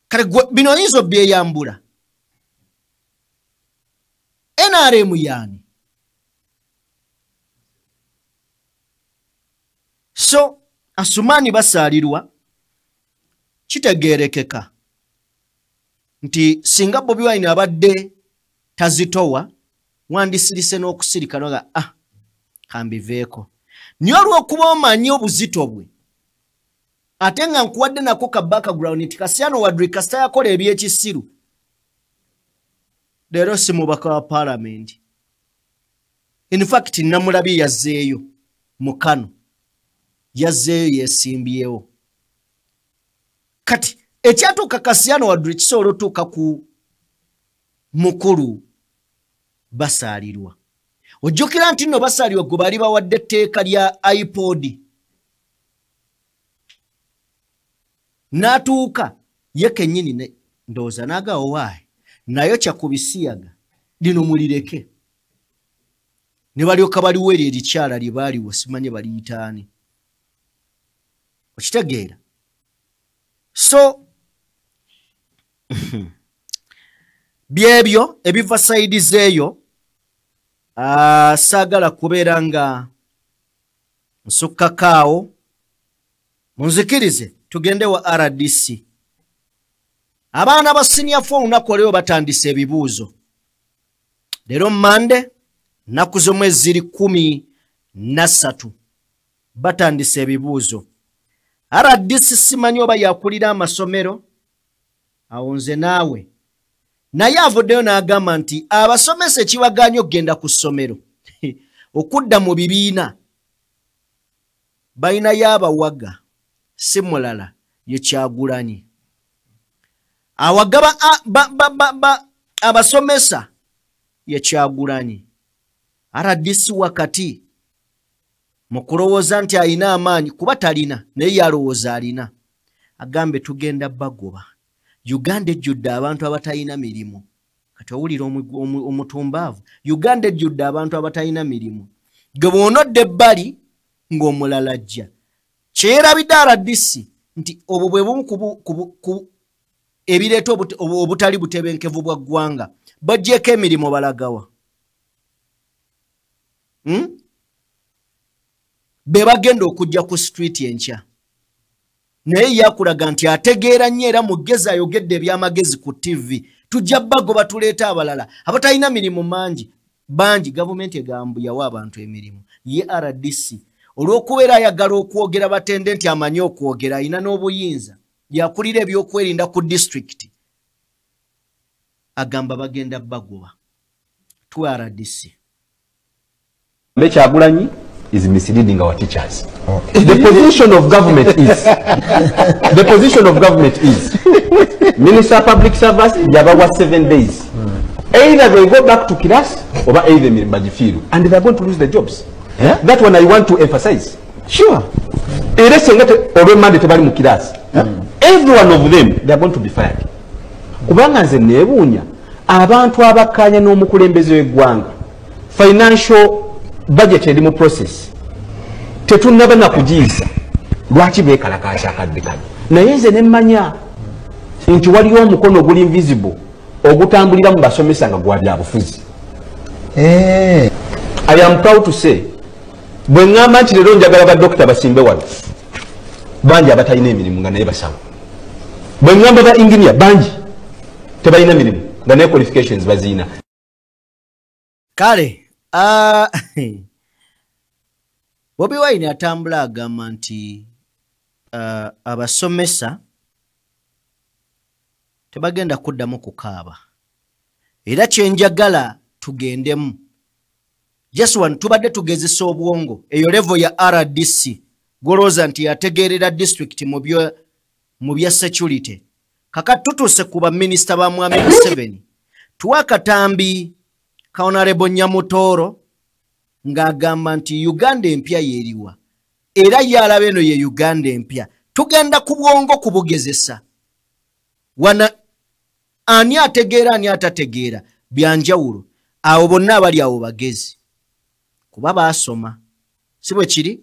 kale bino oyinza obyeyambula NRM yani so Asumani basalirwa kitegeerekeka nti singa Bobi Wine abadde tazitowa wandisirise n'okusirika noga kambiveeko niyo olw'okuba omanyi obuzito bwe ate nga nkuwadde nako ka background nti Kasiyano Wadri kasita yakola ebyekisiru leero si mubaka wa paalamenti in fact Namulabi yazzeeyo mu Kano yazzeeyo yeesimbyewo kati ekyatuuka Kasiyano Wadri kisobola otuuka ku mukulu basalirwa ojjukira nti nno basalirwa gwe bali bawadde etteeka lya iPod n'atuuka ye kennyini ndowooza n'agawo waayi nayo kyakubisiyaga lino mulireke ne balyoka baliwo eryo erikyala lye baaliwo simanye baliyitaani okitegeera so byebyo ebiva sayidi zeeyo saagala kubeera nga nsukkakaawo munzikirize tugende wa RDC. Abaana ba senior 4 unaku leo batandise ebibuuzo. Lero Monday naku z'omwezi 13 batandise ebibuuzo. RDC simanyi oba yakulira amasomero awo nze naawe. Naye avuddeyo n'agamba nti abasomesa ekibaganya okugenda ku ssomero okudda mu bibiina balina y'abawaga si mulala ye Kyagulanyi. Awagaba abasomesa ye Kyagulanyi. RDC wakati mu kulowooza nti alina amaanyi kuba talina naye yalowooza alina. Agambe tugenda bagoba. Uganda ejjudde abantu abatalina mirimu. Kati owulira omutumbaavu. Uganda ejjudde abantu abatalina mirimu. Gwe bw'onodde ebbali ng'omulala ajja. Kyerabidde RDC nti obwo bwe bumu ku ebireeta obutali butebenkevu bwa ggwanga. Bajjeko emirimu balagawa. Be bagenda okujja ku street enkya. Naye yakulaga nti ategeera nnyo era mugezi ayogedde eby'amagezi ku TV. Tujja bagoba tuleeta abalala abatalina mirimu bangi gavumenti egambu yawa abantu emirimu. Ye RDC olw'okubeera ayagala okwogera batende nti amanyi okwogera alina n'obuyinza yakulira ebyokwerinda ku district. Agamba bagenda bagoba tu RDC. Kyagulanyi is misleading our teachers. The position of government is Minister of Public Service yabawa 7 days. Either they go back to class or either Mirimbajifiru, and they are going to lose their jobs. Yeah? That one I want to emphasize. Sure. Every one of them, they are going to be fired. Kubanga nze nebuunya abantu abakanya n'omukulembeze w'eggwanga financial budget eri mu process tetunnaba na kugiisa lwaki beekalakaasa akaddekano. Naye nze ne mmanya nti waliwo omukono oguli invisible ogutambulira mu basomesa nga gwa byabufuzi. I am proud to say bwe ŋŋamba nti leero njagala badokita basimbe wano bangi abatalina emirimu nga naye basawo. Bwe ŋŋamba ba engineer bangi tebalina mirimu nga naye qualifications baziina. Kale Bobi Wine atambula agamba nti abasomesa tebagenda kuddamu kukaaba. Era kyenjagala tugendemu. Just one tubadde tugezesa obwongo eyo level ya RDC golooza nti yategeerera district mu bya security. Kaka tutuse kuba minister ba Mwami Museveni. Tuwa katambi ka Honorable Nyamutoro ng'agamba nti Uganda empya yeeriwa. Era yalaba eno ye Uganda empya. Tugenda ku bwongo kubugezesa. Wana ani ategeera ani atategeera byanjawulo. Awo bonna abali awo bagezi. Kuba baasoma. Si bwe kiri?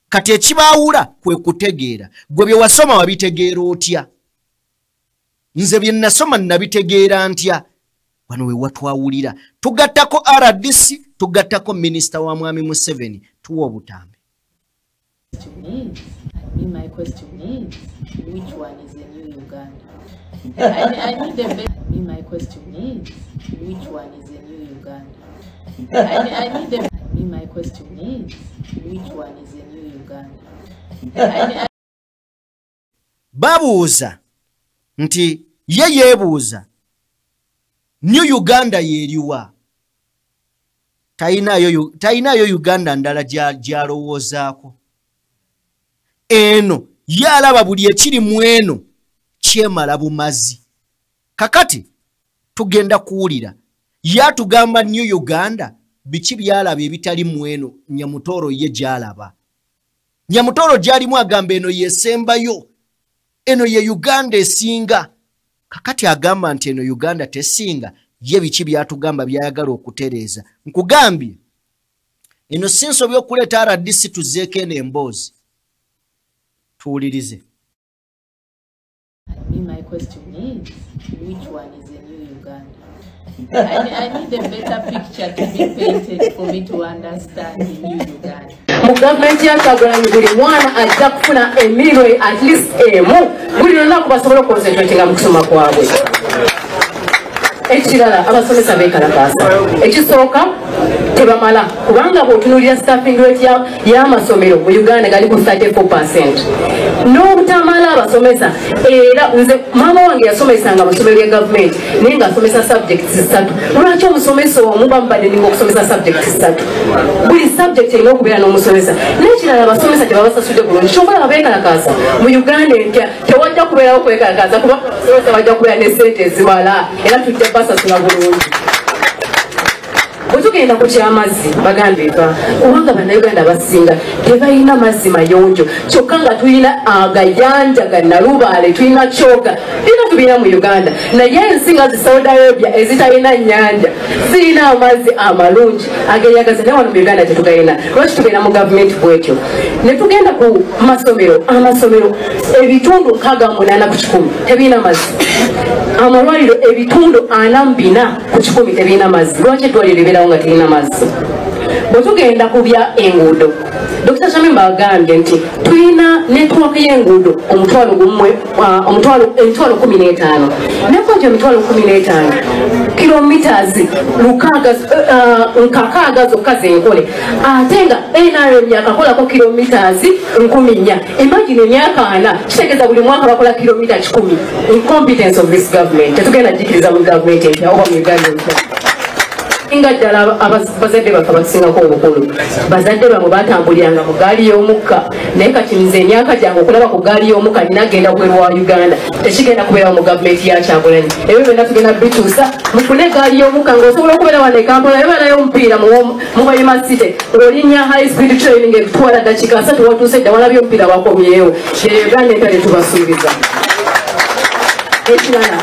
Kati ekibaawula kwe kutegeera. Gwe bye wasoma wabitegeera otya? Nze bye nasoma nabitegeera ntya? Wano we watwawulira. Tugattako RDC, tugattako Minister wa Mwami Museveni. Tuwa obutambi. My question is, which one is the new Uganda? I need the best. My question is, which one is the new Uganda? I need the. My question is, which one is the new Uganda? Babuuza nti ye yeebuuza New Uganda yeeriwa. Tainayo Uganda ndala gyalowoozaako. Eno yalaba buli ekiri mu eno kyemala bumazi. Kakati tugenda kuwulira yatugamba New Uganda biki byalaba ebitali mu eno Nyamutoro ye gyalaba. Nyamutoro gyalimu agamba eno yesembayo. Eno ye Uganda esinga. Kakati agamba nti eno Uganda tesinga ye biki byatugamba byayagala okutereeza. Nkugambye eno sinso by'okuleeta RDC tuzeeko eno emboozi. Tuwulirize. My question is, which one is the new Uganda? I need a better picture to be painted for me to understand the new Uganda. mu gavumenti ya Kyagulanyi buli mwana ajja kufuna emirimu at least emu buli lunaku basobola okukonsentratinga mu kusoma kwabwe. Ekirala abasomesa beekalakaasa. Ekisooka tebamala kubanga bw'otunuulira staffing rate y'amasomero mu Uganda gali ku 34%. N'obutamala abasomesa era nze maama wange yasomesanga amasomero ya gavumenti naye ng'asomesa subjects 3. Lwaki omusomesa omu bamubaddeninga okusomesa subjects 3? Buli subject erina okubeera n'omusomesa. N'ekirala abasomesa tebabasasudde bulungi. Ky'okola abeekalakaasa mu Uganda empya tewajja kubeerawo kwekalakaasa kuba abasomesa bajja kubeera ne ssente ezimala era tujja basasula bulungi. Bwetugenda ku kyamazzi bagambye eva kubanga bannayuganda abasinga tebalina mazzi mayonjo kyokka nga tulina agayanja ga Nalubaale tulina Kyoga tulina tubiina mu Uganda naye ensinga zi Saudi Arabia ezitalina nnyanja zirina amazzi amalungi ageyagaza naye wano mu Uganda tetugalina. Lwaki tugenda mu gavumenti bwetyo ne tugenda ku masomero amasomero ebitundu 68 ku 100 tebirina mazzi. Amalwaliro ebitundu 44 ku 100 tebirina mazzi. Lwaki eddwaliro libeerawo nga terina mazzi? Bwe tugenda ku bya enguudo Dr. Shamimba agambye nti tulina network y'enguudo omutwalo 15 network y'emitwalo 15 kilometers nkakaaga zokka zenkole ate nga NRM yakakolako kilometers 14. Imagine emyaka 4 kitegeeza buli mwaka bakola kilomita 10. Incompetence of this government tetugenda jikiriza mu government empya oba mu Uganda empya. Inga ddala abazadde baffe abasingako obukulu bazadde bamwe batambuliranga mu gaali y'omukka naye kati nze emyaka gyange okulaba ku gaali y'omukka nina genda kubweru wa Uganda tekigenda kubeerawo mu gavumenti ya Kyagulanyi. Ebyo byonna tugenda bituusa mufune gaali y'omukka ng'osobola okubeera wano e Kampala ebeerayo omupiira mu Hoima City ng'olinnya high speed training ekutwala ddakiika 3 watuuse dda walabye omupiira wakomyewo. Uganda empya tetubasuubiza. Ekirala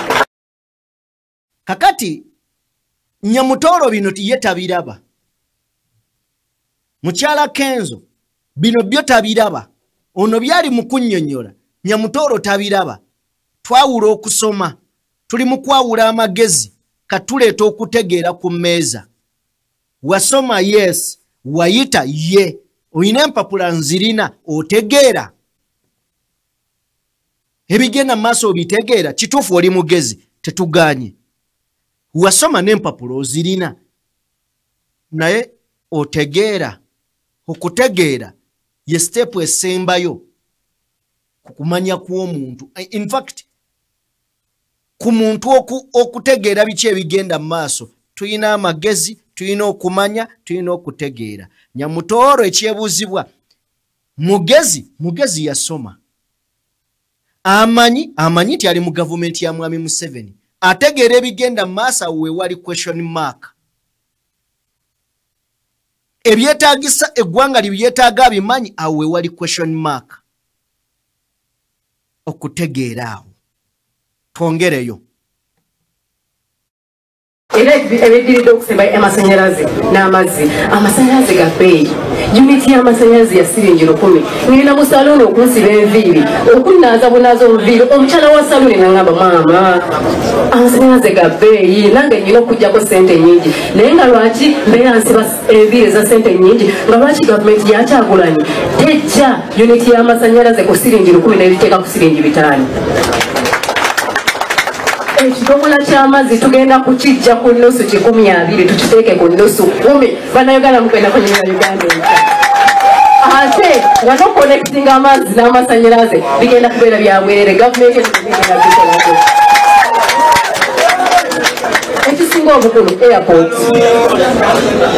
kakati Nyamutoro bino ye tabiraba. Mukyala Kenzo bino byo tabiraba. Ono byali mukunnyonnyola. Nyamutoro tabiraba. Twawula okusoma. Tuli mu kwawula amagezi. Katuleeta okutegeera ku mmeeza. Wasoma yes. Wayita ye. Oyina empapula nzirina otegeera. Ebigenda maaso obitegeera. Kituufu oli mugezi. Tetuganye. Wasoma n'empapula ozirina naye otegeera. Okutegeera ye step esembayo kukumanya kw'omuntu. In fact ku muntu okutegeera biki ebigenda mu maaso tulina amagezi, tulina okumanya, tulina okutegeera. Nyamutoro ekyebuuzibwa mugezi yasoma amanyi nti ali mu gavumenti ya Mwami Museveni. Ategeera ebigenda maaso we wali question mark. Ebyetaagisa eggwanga libyetaaga abimanyi awo we wali question mark. Okutegeera awo twongereyo. Era ebiddiridde okusemba amasanyalaze n'amazzi. Amasanyalaze ga bbeeyi. Uniti y'amasanyalaze ya siringi 10. Ngenda mu saluni okunsiba enviiri okunnaaza bunaaza omuviiri omukyala wa saluni n'angamba maama amasanyalaze ga bbeeyi nange nnyina okuggyako ssente nnyingi naye nga lwaki mbeera nsiba enviiri eza ssente nnyingi nga lwaki gavumenti ya Kyagulanyi tejja uniti y'amasanyalaze ku siringi 10 n'ebiteeka ku siringi 5. Ekidomola ky'amazzi tugenda kukijja ku nnusu 20 tukiteeke ku nnusu 10. Bannayuganda mugenda kunyumya Uganda empya. Ate nga no connecting amazzi n'amasanyalaze bigenda kubeera bya bwerere. Gavumenti ebigenda bikolako. Ekisinga obukulu airport.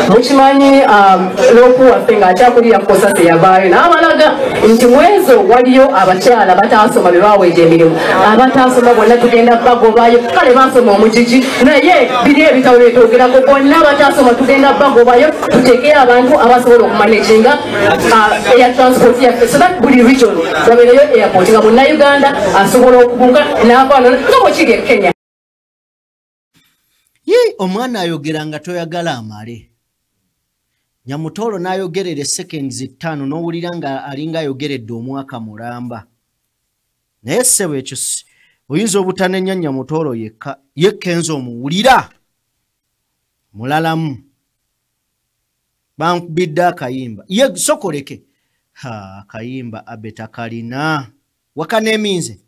Mukimanyi loopu waffe ng'akyakulira kukosa teyavaayo n'abalaga nti mwezo waliyo abakyala bataasoma be baaweeja emirimu. Abataasoma bonna tugenda bagobayo. Kale baasoma omugigi naye biri ebitabo byetwogerako bonna abataasoma tugenda bagobayo tuteekeyo abantu abasobola okumanaginga air transport yaffe so that buli region babeereyo airport nga munnayuganda asobola okubuuka n'avaano nga bwe kiri e Kenya. Omwana ayogera nga toyagala amale. Nyamutoro n'ayogerera seconds 5 n'owulira nga alinga ayogeredde omwaka mulamba. Naye ssebo ekyo oyinza obutanenya Nyamutoro yekka ye Kenzo omuwulira mulalamu. bankubidde akayimba ye sokoleke akayimba abeta kalina wakaneminze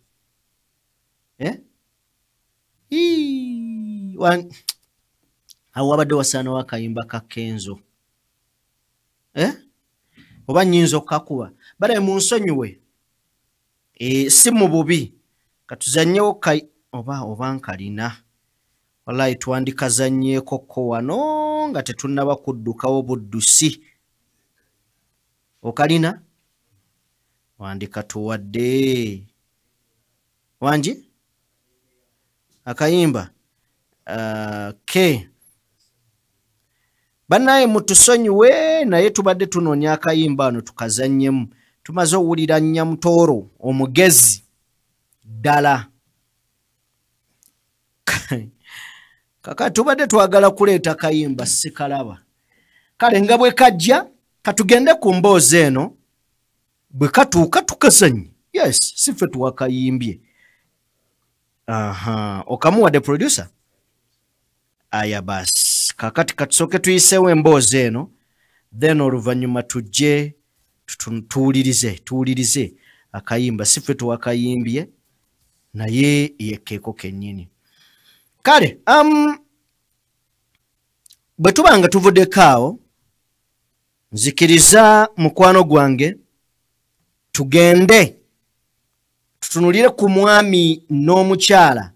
awo wabadde wasaana wakayimba kakkenzo oba nnyinza okukakuba balabe munsonyiwe si mu bubi katuzannyewo oba nkalina wallahi twandikazannyeekokko wano nga tetunnaba kuddukawo buddusi okalina wandika tuwadde wangi akayimba bannaye mutusonyiwe naye tubadde tunoonya akayimba ano tukazannyemu tumaze owulira Nyamutooro omugezi ddala kaka tubadde twagala kuleeta kayimba sikalaba kale nga bwe kajja katugende ku mboozi eno bwe katuuka tukazannye yes sife tuwakayimbye okamuwadde producer aya basi kakati katusooke tuyiseewo emboozi eno then oluvannyuma tujje tuwulirize akayimba sife tuwakayimbye naye yekeeko kennyini kale bwe tubanga tuvuddeko awo nzikiriza mukwano gwange tugende tutunulire ku mwami n'omukyala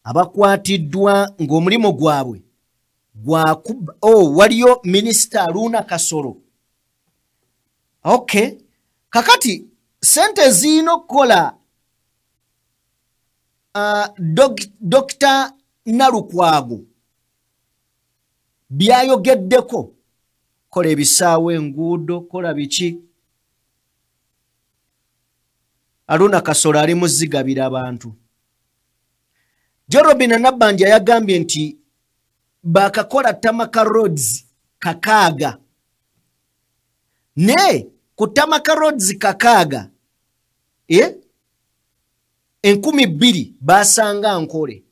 abakwatiddwa ng'omulimu gwabwe gwakuba waliyo minisita Aruna Kasolo okay kakati sente zino okukola Dr. Nalukwago byayogeddeko kola ebisaawe enguudo kola biki Aruna Kasolo ali muzigabira abantu Jorobina Nabanja yagambye nti bakakola Tamaka Roads kakaaga ne ku Tamaka Roads kakaaga 2,000 basanga nkole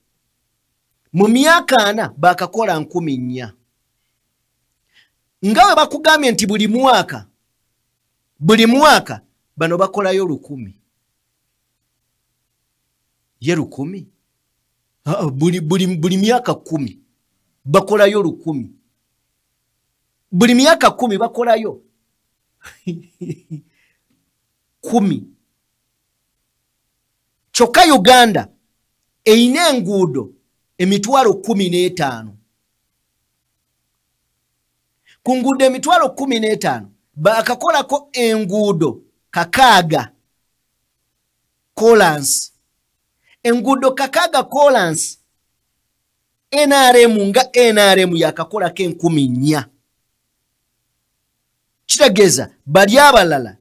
mu myaka 4 bakakola 4,000 ngawe bakugambye nti buli mwaka bano bakolayo 1,000 ye 1,000 buli myaka 10 bakolayo 1,000 buli myaka 10 bakolayo 10 kyokka Uganda eyina enguudo emitwalo 15 ku nguudo emitwalo 15 bakakolako enguudo kakaaga Collins enguudo kakaaga Collins NRM nga NRM yakakolako 4,000 kitegeeza bali abalala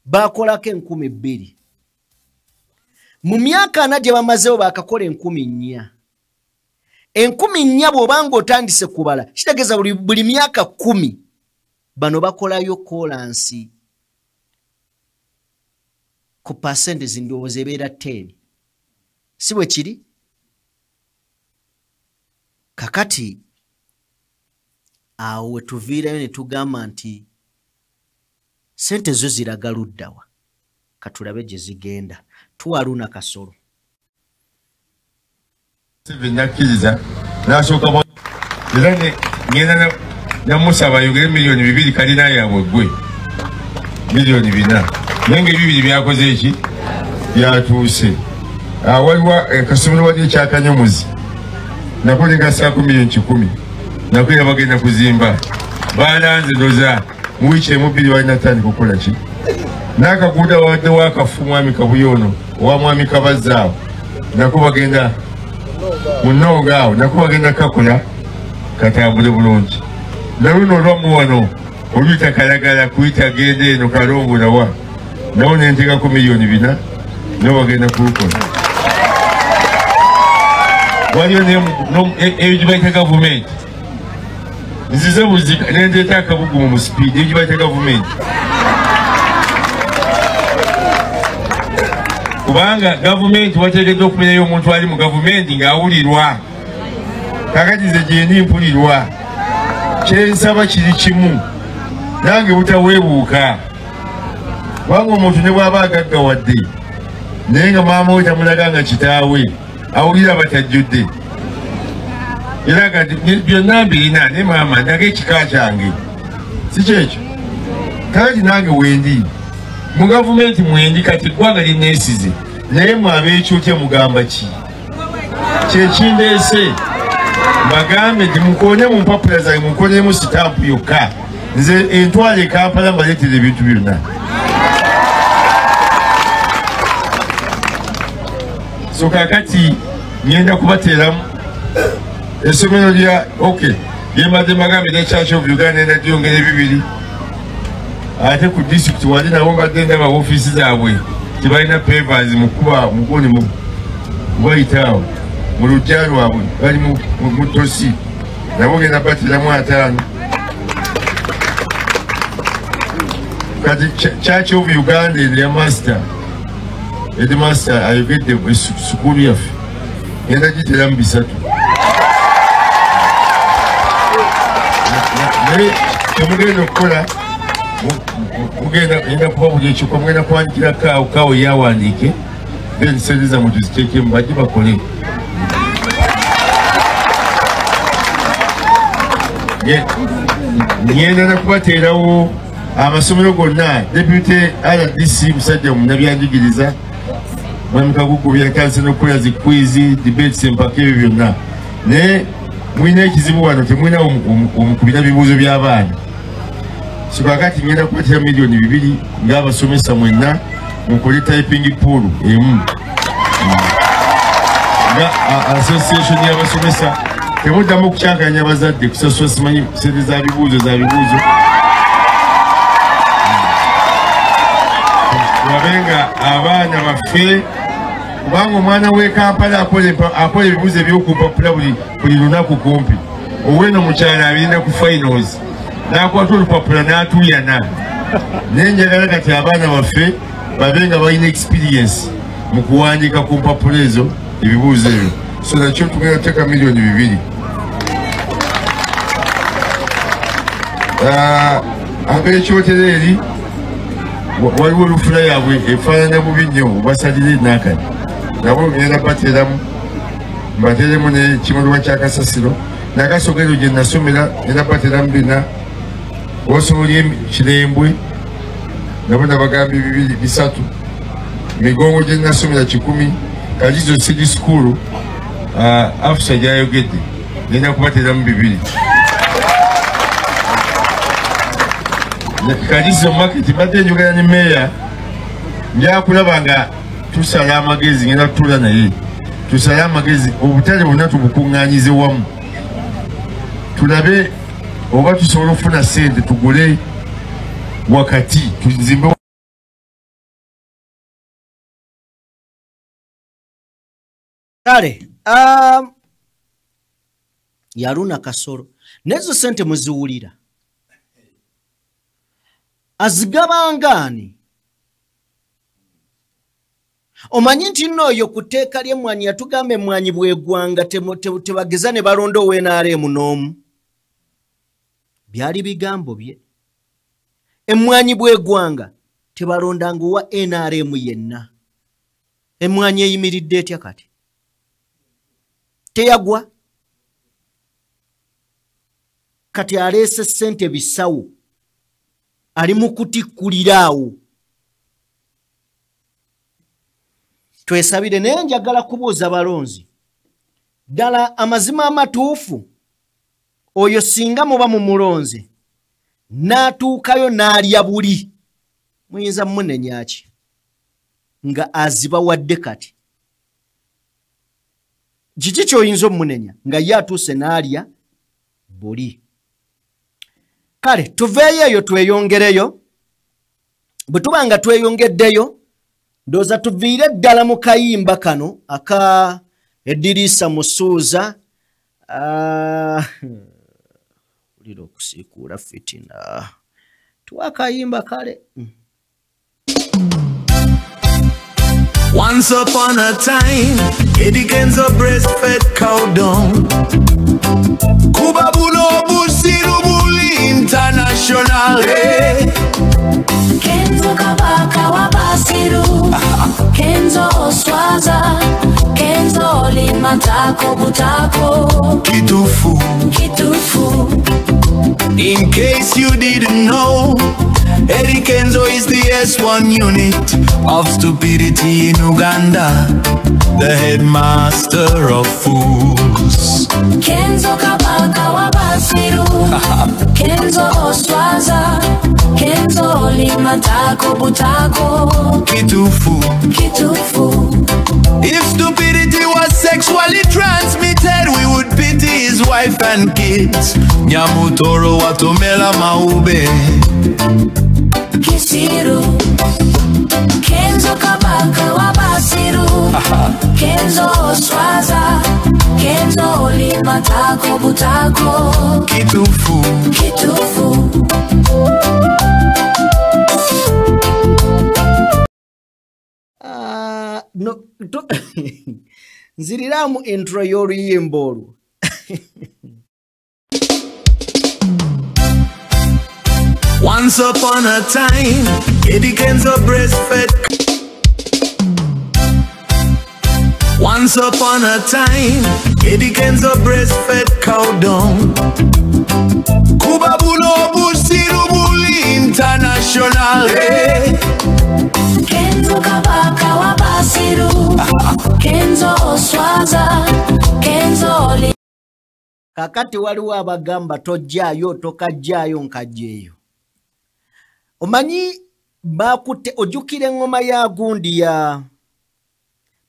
bakolako 2,000 mu myaka 4 gye bamazeewo bakakola 4,000 bw'obanga otandise kubala kitegeeza buli myaka 10 bano bakolayo kolansi ku pasente zindowooza ebeera 10 si bwe kiri kakati awo we tuviirayo ne tugamba nti sente zo ziraga luddawa katulabe gye zigenda tuwa Aruna Kasolo nakkiriza nasooka era ngenda namusaba yogere miliyoni 2 kalina yaabwe gwe miliyoni 4 naye nga 2 byakoze eki byatuuse waliwo kasomero wali ekyakanyomuzi nako negasaako miliyoni 10 nako era bagenda kuzimba balanze ndoza mu wiiki emu 2 walina tandika okukola ki n'akaguuda wadde wakafu mwami Kabuyono owa mwami Kabazaawo nako bagenda munonga awo nako bagenda kakola katambule bulungi naluno olwamu wano oluyita Kalagala kuyita genda eno Kalongolawa nawo nenteekako miliyoni 4 nabo bagenda kulukola waliyo ebyo gye bayita gavumenti nzize buzika nendeeta akabugumu mu sipiidi ebyo gye bayita gavumenti kubanga gavumenti wateekeddwa okumenyayo omuntu ali mu gavumenti ng'awulirwa kakati ze gyendi mpulirwa kyensaba kiri kimu nange butaweebuuka kubanga omuntu ne bw'aba agaggawadde naye nga maama we tamulaga nga kitaawe awulira batajjudde era kati byonna mbirina ne maama ndaga ekika kyange si kyekyo kati nange wendi mu gavumenti mwendi kati eggwanga linneesize naye mwabeekyotya mugamba ki kyekindeese bagambe nti mukoonye mu mpapula zange mukoonyemu sitampu yokka nze entwale Kampala mbaleetera ebintu byonna so kakati ngenda kubateeramu essomero lya lyembadde magambe lya Church of Uganda enagyongera 2 ate ku disitulikiti wali nabo mbadde ndaba ofiisi zaabwe tebalina pavers mukuba muguni mubayitaawo mu lujja lwabwe bali mu tosi nabo genda bateeramu 5 kati Church of Uganda eya master headmaster ayogedde sukulu yaffe genda giteeramu 3 naye temugenda okukola mugenda kuba buli ekyoka mugenda kuwandikira kawo yawandiike then sereza mu tuziteekemu bajje bakole ngenda nakubateerawo amasomero gonna deputy RDC musajja munnabyanjigiriza mwami Kagugu byakanse n'okukola zi quiz debates empaka ebyo byonna naye mulina ekizibu wano temulina omukubira bibuuzo by'abaana so kakati ngenda kubatera miliyoni 2 ng'abasomesa mwenna mukole typing pool emu nga association y'abasomesa temuddamu okukyankanya abazadde kusasula simanyi sente za bibuuzo wabenga abaana baffe kubanga omwana w'e Kampala akola ebibuuzo ebyokumpapula buli lunaku kumpi oweno mukyala abirinda ku finals n'akwata olupapula n'atuuyana naye njagala kati abaana baffe babe nga balina experience mu kuwandiika ku mpapula ezo ebibuuzo ebyo so nakyo tugenda kuteeka miliyoni 2 ab'ekyotero eri waliwo olufula yaabwe efaanana bubi nnyo basalire nakani nabo ngenda bateeramu mbateeremu n'ekimotoka kya kasasiro nakasogero gye nasomera era bateeramu 4 osobola kirembwe nabo nabagambye 2 migongo gye nasomera 10 kajizo city school afisa gyayogedde ngenda kubateeramu 2 kajizo market badde njogera ne meya njakulaba nga tusala amagezi ngenda tutula naye tusala amagezi obutale bonna tubukuŋŋaanyize wamu tulabe oba tusobola okufuna sente tugule wakati tuzimbe kale Yaruna Kasoro nezo sente muziwulira azigabangani omanyi nti nno oyo kuteeka ly'emmwanyi yatugambe emmwanyi bw'eggwanga tebageza ne balonda NRM n'omu byali bigambo bye emmwanyi bw'eggwanga tebalondanga owa NRM yenna emmwanyi eyimiridde etya kati teyagwa kati aleese ssente bisawo ali mu kutikkuliraawo twesabire naye njagala kubuuza balonzi ddala amazima amatuufu oyo singa muba mu mulonzi n'atuukayo n'alya buli muyinza mmunenyaki nga aziba wadde kati kiki kyoyinza omunenya nga ye atuuse n'alya buli kale tuveeyo eyo tweyongereyo bwe tuba nga tweyongeddeyo ndowooza tuviire ddala mu kayimba kano aka Eddirisa Musuuza ulira okusiikuula fitina tuwa akayimba kale Once upon a time, Eddie Kenzo breastfed cow down. Kuba bulo busiru International. Hey. Kenzo Kabaka Wabasiru, Kenzo Oswaza, Kenzo Limatako Butako, Kitufu. In case you didn't know, Eddie Kenzo is the S1 unit of stupidity in Uganda, the headmaster of fools. Kenzo Kabaka Wabasiru, Kenzo Oswaza, Kenzo Limatako Butako, Kitufu. If stupidity was sexually transmitted, we would pity his wife and kids. Nyamutoro watomela maube. Kisiru, Kenzo Kabaka Wabasiru, Kenzo Oswaza, Kenzo Limatako Butako, Kitufu. No, nziriramu intro y'oluyimba olwo. Once upon a time, Eddie Kenzo breastfed. Once upon a time, Eddie Kenzo breastfed cow dung. Kubabulo Busiru Buli International. Hey. Kenzo Kabaka Wabasiru, Kenzo Oswaza, Kenzo Li. Kakati waliwo abagamba tojjaayo tokajjaayo nkajjeeyo. Omanyi bakute ojukire engoma ya gundi ya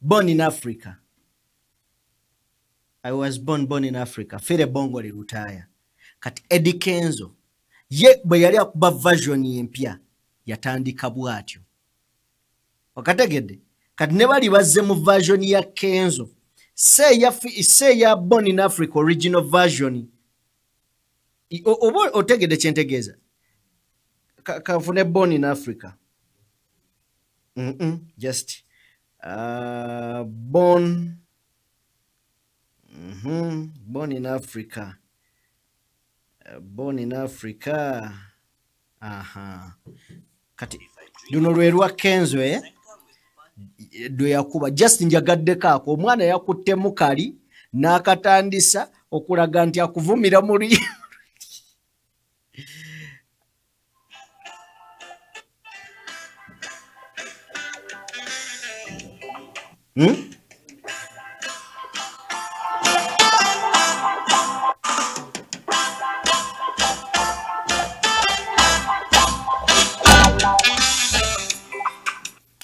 Born in Africa. I was born in Africa. Fere bongo lirutaya. Kati Eddie Kenzo ye bwe yali akuba version empya yatandika bwatyo. Wakategedde kati ne bali bazze mu version ya Kenzo say ya Born in Africa original version obo otegedde kyentegeeza kafune Born in Africa just born in Africa Born in Africa kati luno lwe lwa Kenzo dwe yakuba just njagadde kaako omwana yakuttemu kali n'akatandisa okulaga nti akuvumira muri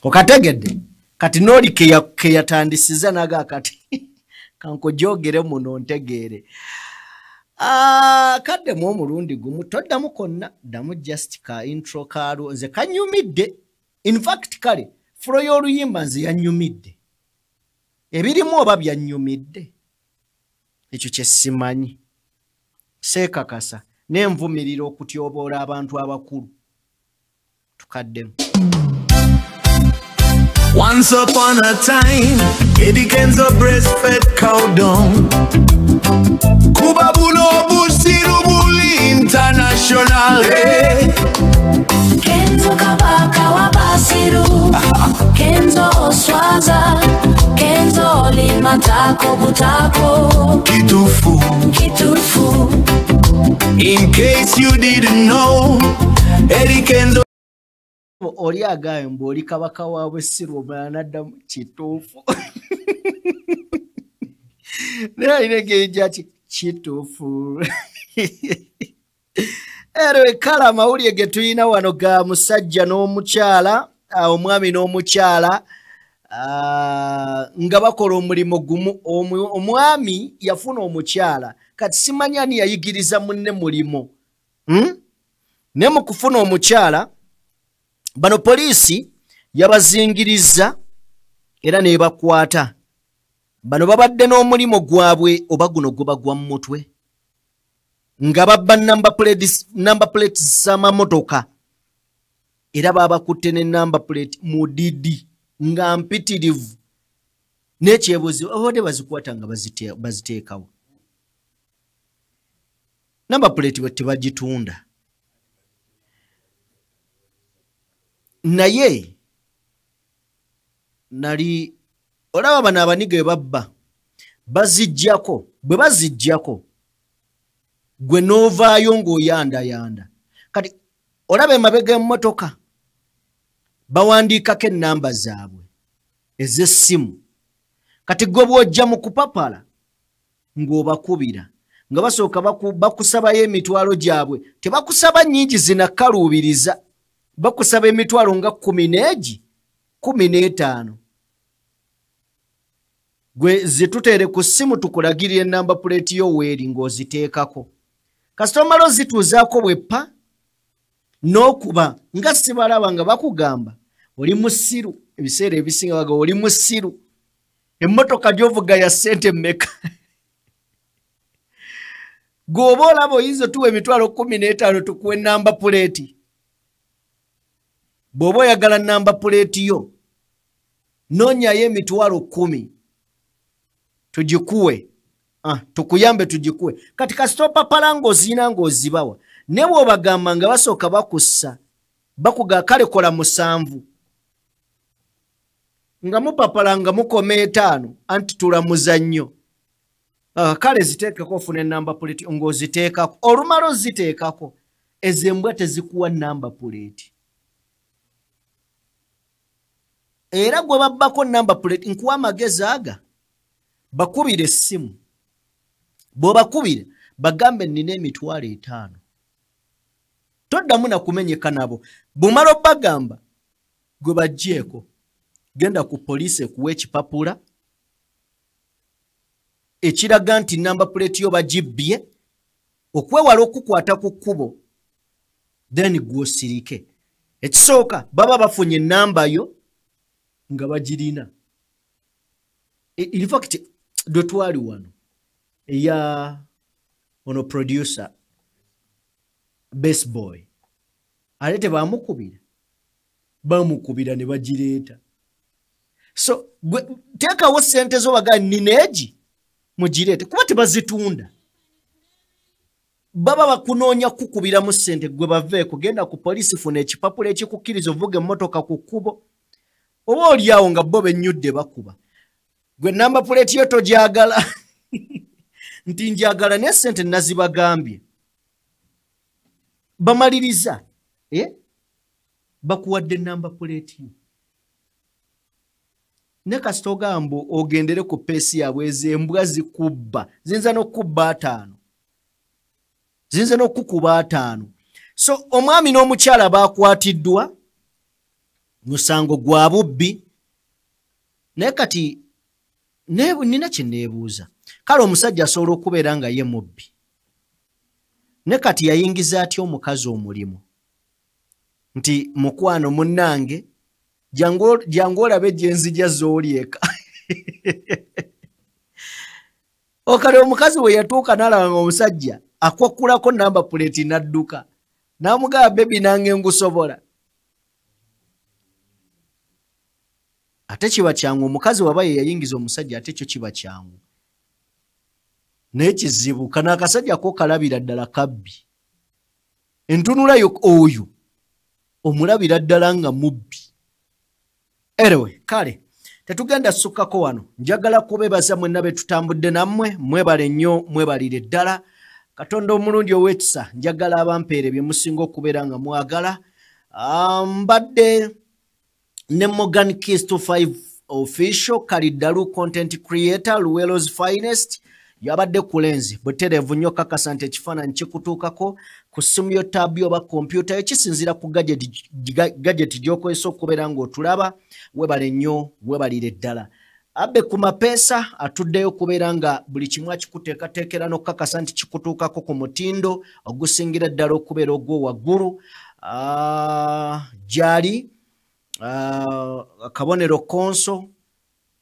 Okategedde kati noli ke yatandisiza naga kati kanko jogere muno ntegeere kadde mu omulundi gumu toddamu konna damu just ka intro kalo nze kanyumidde in fact kale furo y'oluyimba nze yanyumidde ebirimu oba byanyumidde ekyo kye simanyi seekakasa n'envumirira okutyoboola abantu abakulu tukaddemu. Once upon a time, Eddie Kenzo breastfed cow dung. Kubabulo Busiru Buli International. Hey. Kenzo Kabaka Wabasiru, Kenzo Oswaza, Kenzo Limatako Butako, Kitufu. In case you didn't know, Eddie Kenzo oli agayo mboli kabaka waabwe siru omanaddamu kituufu nayinegeja kituufu ero ekala amawulire ge tuyina wano ga musajja n'omukyala omwami n'omukyala nga bakola omulimu gumu. Omwami yafuna omukyala kati simanyi ani yayigiriza munne mulimo ne mu kufuna omukyala bano poliisi yabazingiriza era ne bakwata. Bano babadde n'omulimu gwabwe oba guno guba gwa mutwe nga babba number plates z'amamotoka era babakutte ne number plate mu didi nga mpitirivu n'ekyebuuzo obadde bazikwata nga baziteekawo. Number plate bwe tebagitunda naye nali olaba bano abaniga babba bazijjako bwe bazijjako gwe novaayo ng'oyandayanda kati olaba emabega emmotoka bawandiikako ennamba zaabwe ez'essimu kati gwe bw'ojja mu kupapala ng'obakubira nga basooka bakusabayo emitwalo gyabwe tebakusaba nnyingi zinakkaluubiriza bakusaba emitwalo nga 10 15 gwe zitutere ku ssimu tukulagirira ennamba puleeti yo weeri ng'oziteekako kasita omala ozituuzaako bweppa n'okuba nga sibalaba nga bakugamba oli musiru ebiseera ebisinga baga oli musiru emmotoka gy'ovuga ya ssente mmeka gwoba olaba oyinza tuwa emitwalo 15 tukuwa ennamba puleeti bw'oba oyagala nnamba puleeti yo noonyayo emitwalo 10 tugikuwe tukuyambe tugikuwe kati kasita opapala ng'ozina ng'ozibawa ne bw'obagamba nga basooka bakussa bakuga kale kola 7 nga mupapala nga mukoma 5 anti tulamuza nnyo kale ziteekako ofuna ennamba puleeti ng'oziteekako olumala oziteekako ezembwa tezikuwa nnamba puleeti era gwe babbako nnamba puleeti nkuwa amagezi aga bakubire essimu bw'obakubire bagambe nnina emitwalo 5 toddamu nakumenyeka nabo bw'omala obbagamba gwe baggyeko genda ku poliisi ekuwa ekipapula ekiraga nti nnamba puleeti yo bagibbye okwewala okukwata ku kkubo then gw'osirike ekisooka baba bafunye ennamba yo nga bagirina in fact dwe twali wano eya ono producer best boy ate bamukubira ne bagireeta so teekawo ssente zo baga nineegi mugireete kuba tebazitunda baba bakunoonya kukubira mu ssente gwe baveeko genda ku poliisi funa ekipapula ekikukkiriza ovuga emmotoka ku kkubo oba oliawo nga bo bennyudde bakuba gwe nnamba puleeti yo togyagala nti njagala naye ssente nazibagambye bamaliriza bakuwadde ennamba puleeti yo ne kasita ogamba ogendere ku peesi yaabwe ez'embwa zikubba ziyinza n'okukubba 5 ziyinza n'okukuba 5 so omwami n'omukyala baakwatiddwa musango gwa bubbi naye kati nina kye neebuuza kale omusajja asobola okubeera nga ye mubbi ne kati yayingiza atya omukazi omulimu nti mukwano munnange jangu olabe gye nzija z'oli eka okale omukazi bwe yatuuka n'alaba nga omusajja akwakulako nnamba puleeti n'adduka n'amugamba bebi nange ngusobola ate kiba kyangu omukazi waba ye yayingiza omusajja ate kyo kiba kyangu naye kizibu kano akasajja ko kalabira ddala kabbi entunulayo oyo omulabira ddala nga mubbi anyway kale tetugenda sukkako wano njagala kubebaza mwenna betutambudde nammwe mwebale nnyo mwebalire ddala katonda omulungi ow'ekisa njagala abampeere bye musinga okubeera nga mwagala mbadde ne Morgan Keys 25 official Kalidalu content creator Luwelo's finest yabadde kulenzi buterevu nnyo kakasa nti ekifaananyi kikutuukako ku ssimu yo tab oba kompyuta ekisinziira ku gadget gy'okozesa okubeera ng'otulaba webale nnyo webalire ddala abbe ku mapeesa atuddeyo okubeera nga buli kimu akikuteekateekera n'okukakasa nti kikutuukako ku mutindo ogusingira ddala okubeera ogw'owaggulu gyali akabonero konso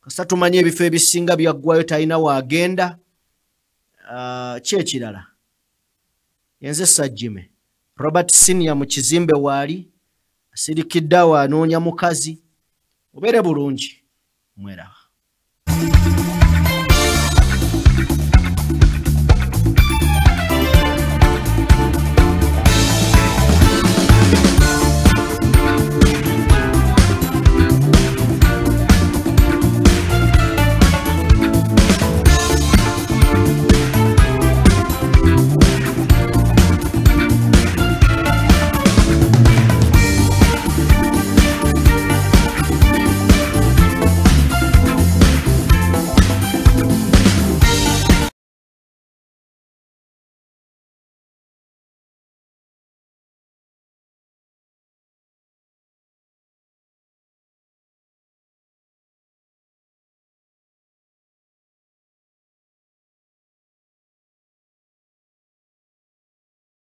kasa tumanye ebifo ebisinga byaggwayo talina waagenda kyekirala yenze Sajjime Robert Senior mu kizimbe waali asirikidde awo anoonya mukazi obeere bulungi mweraba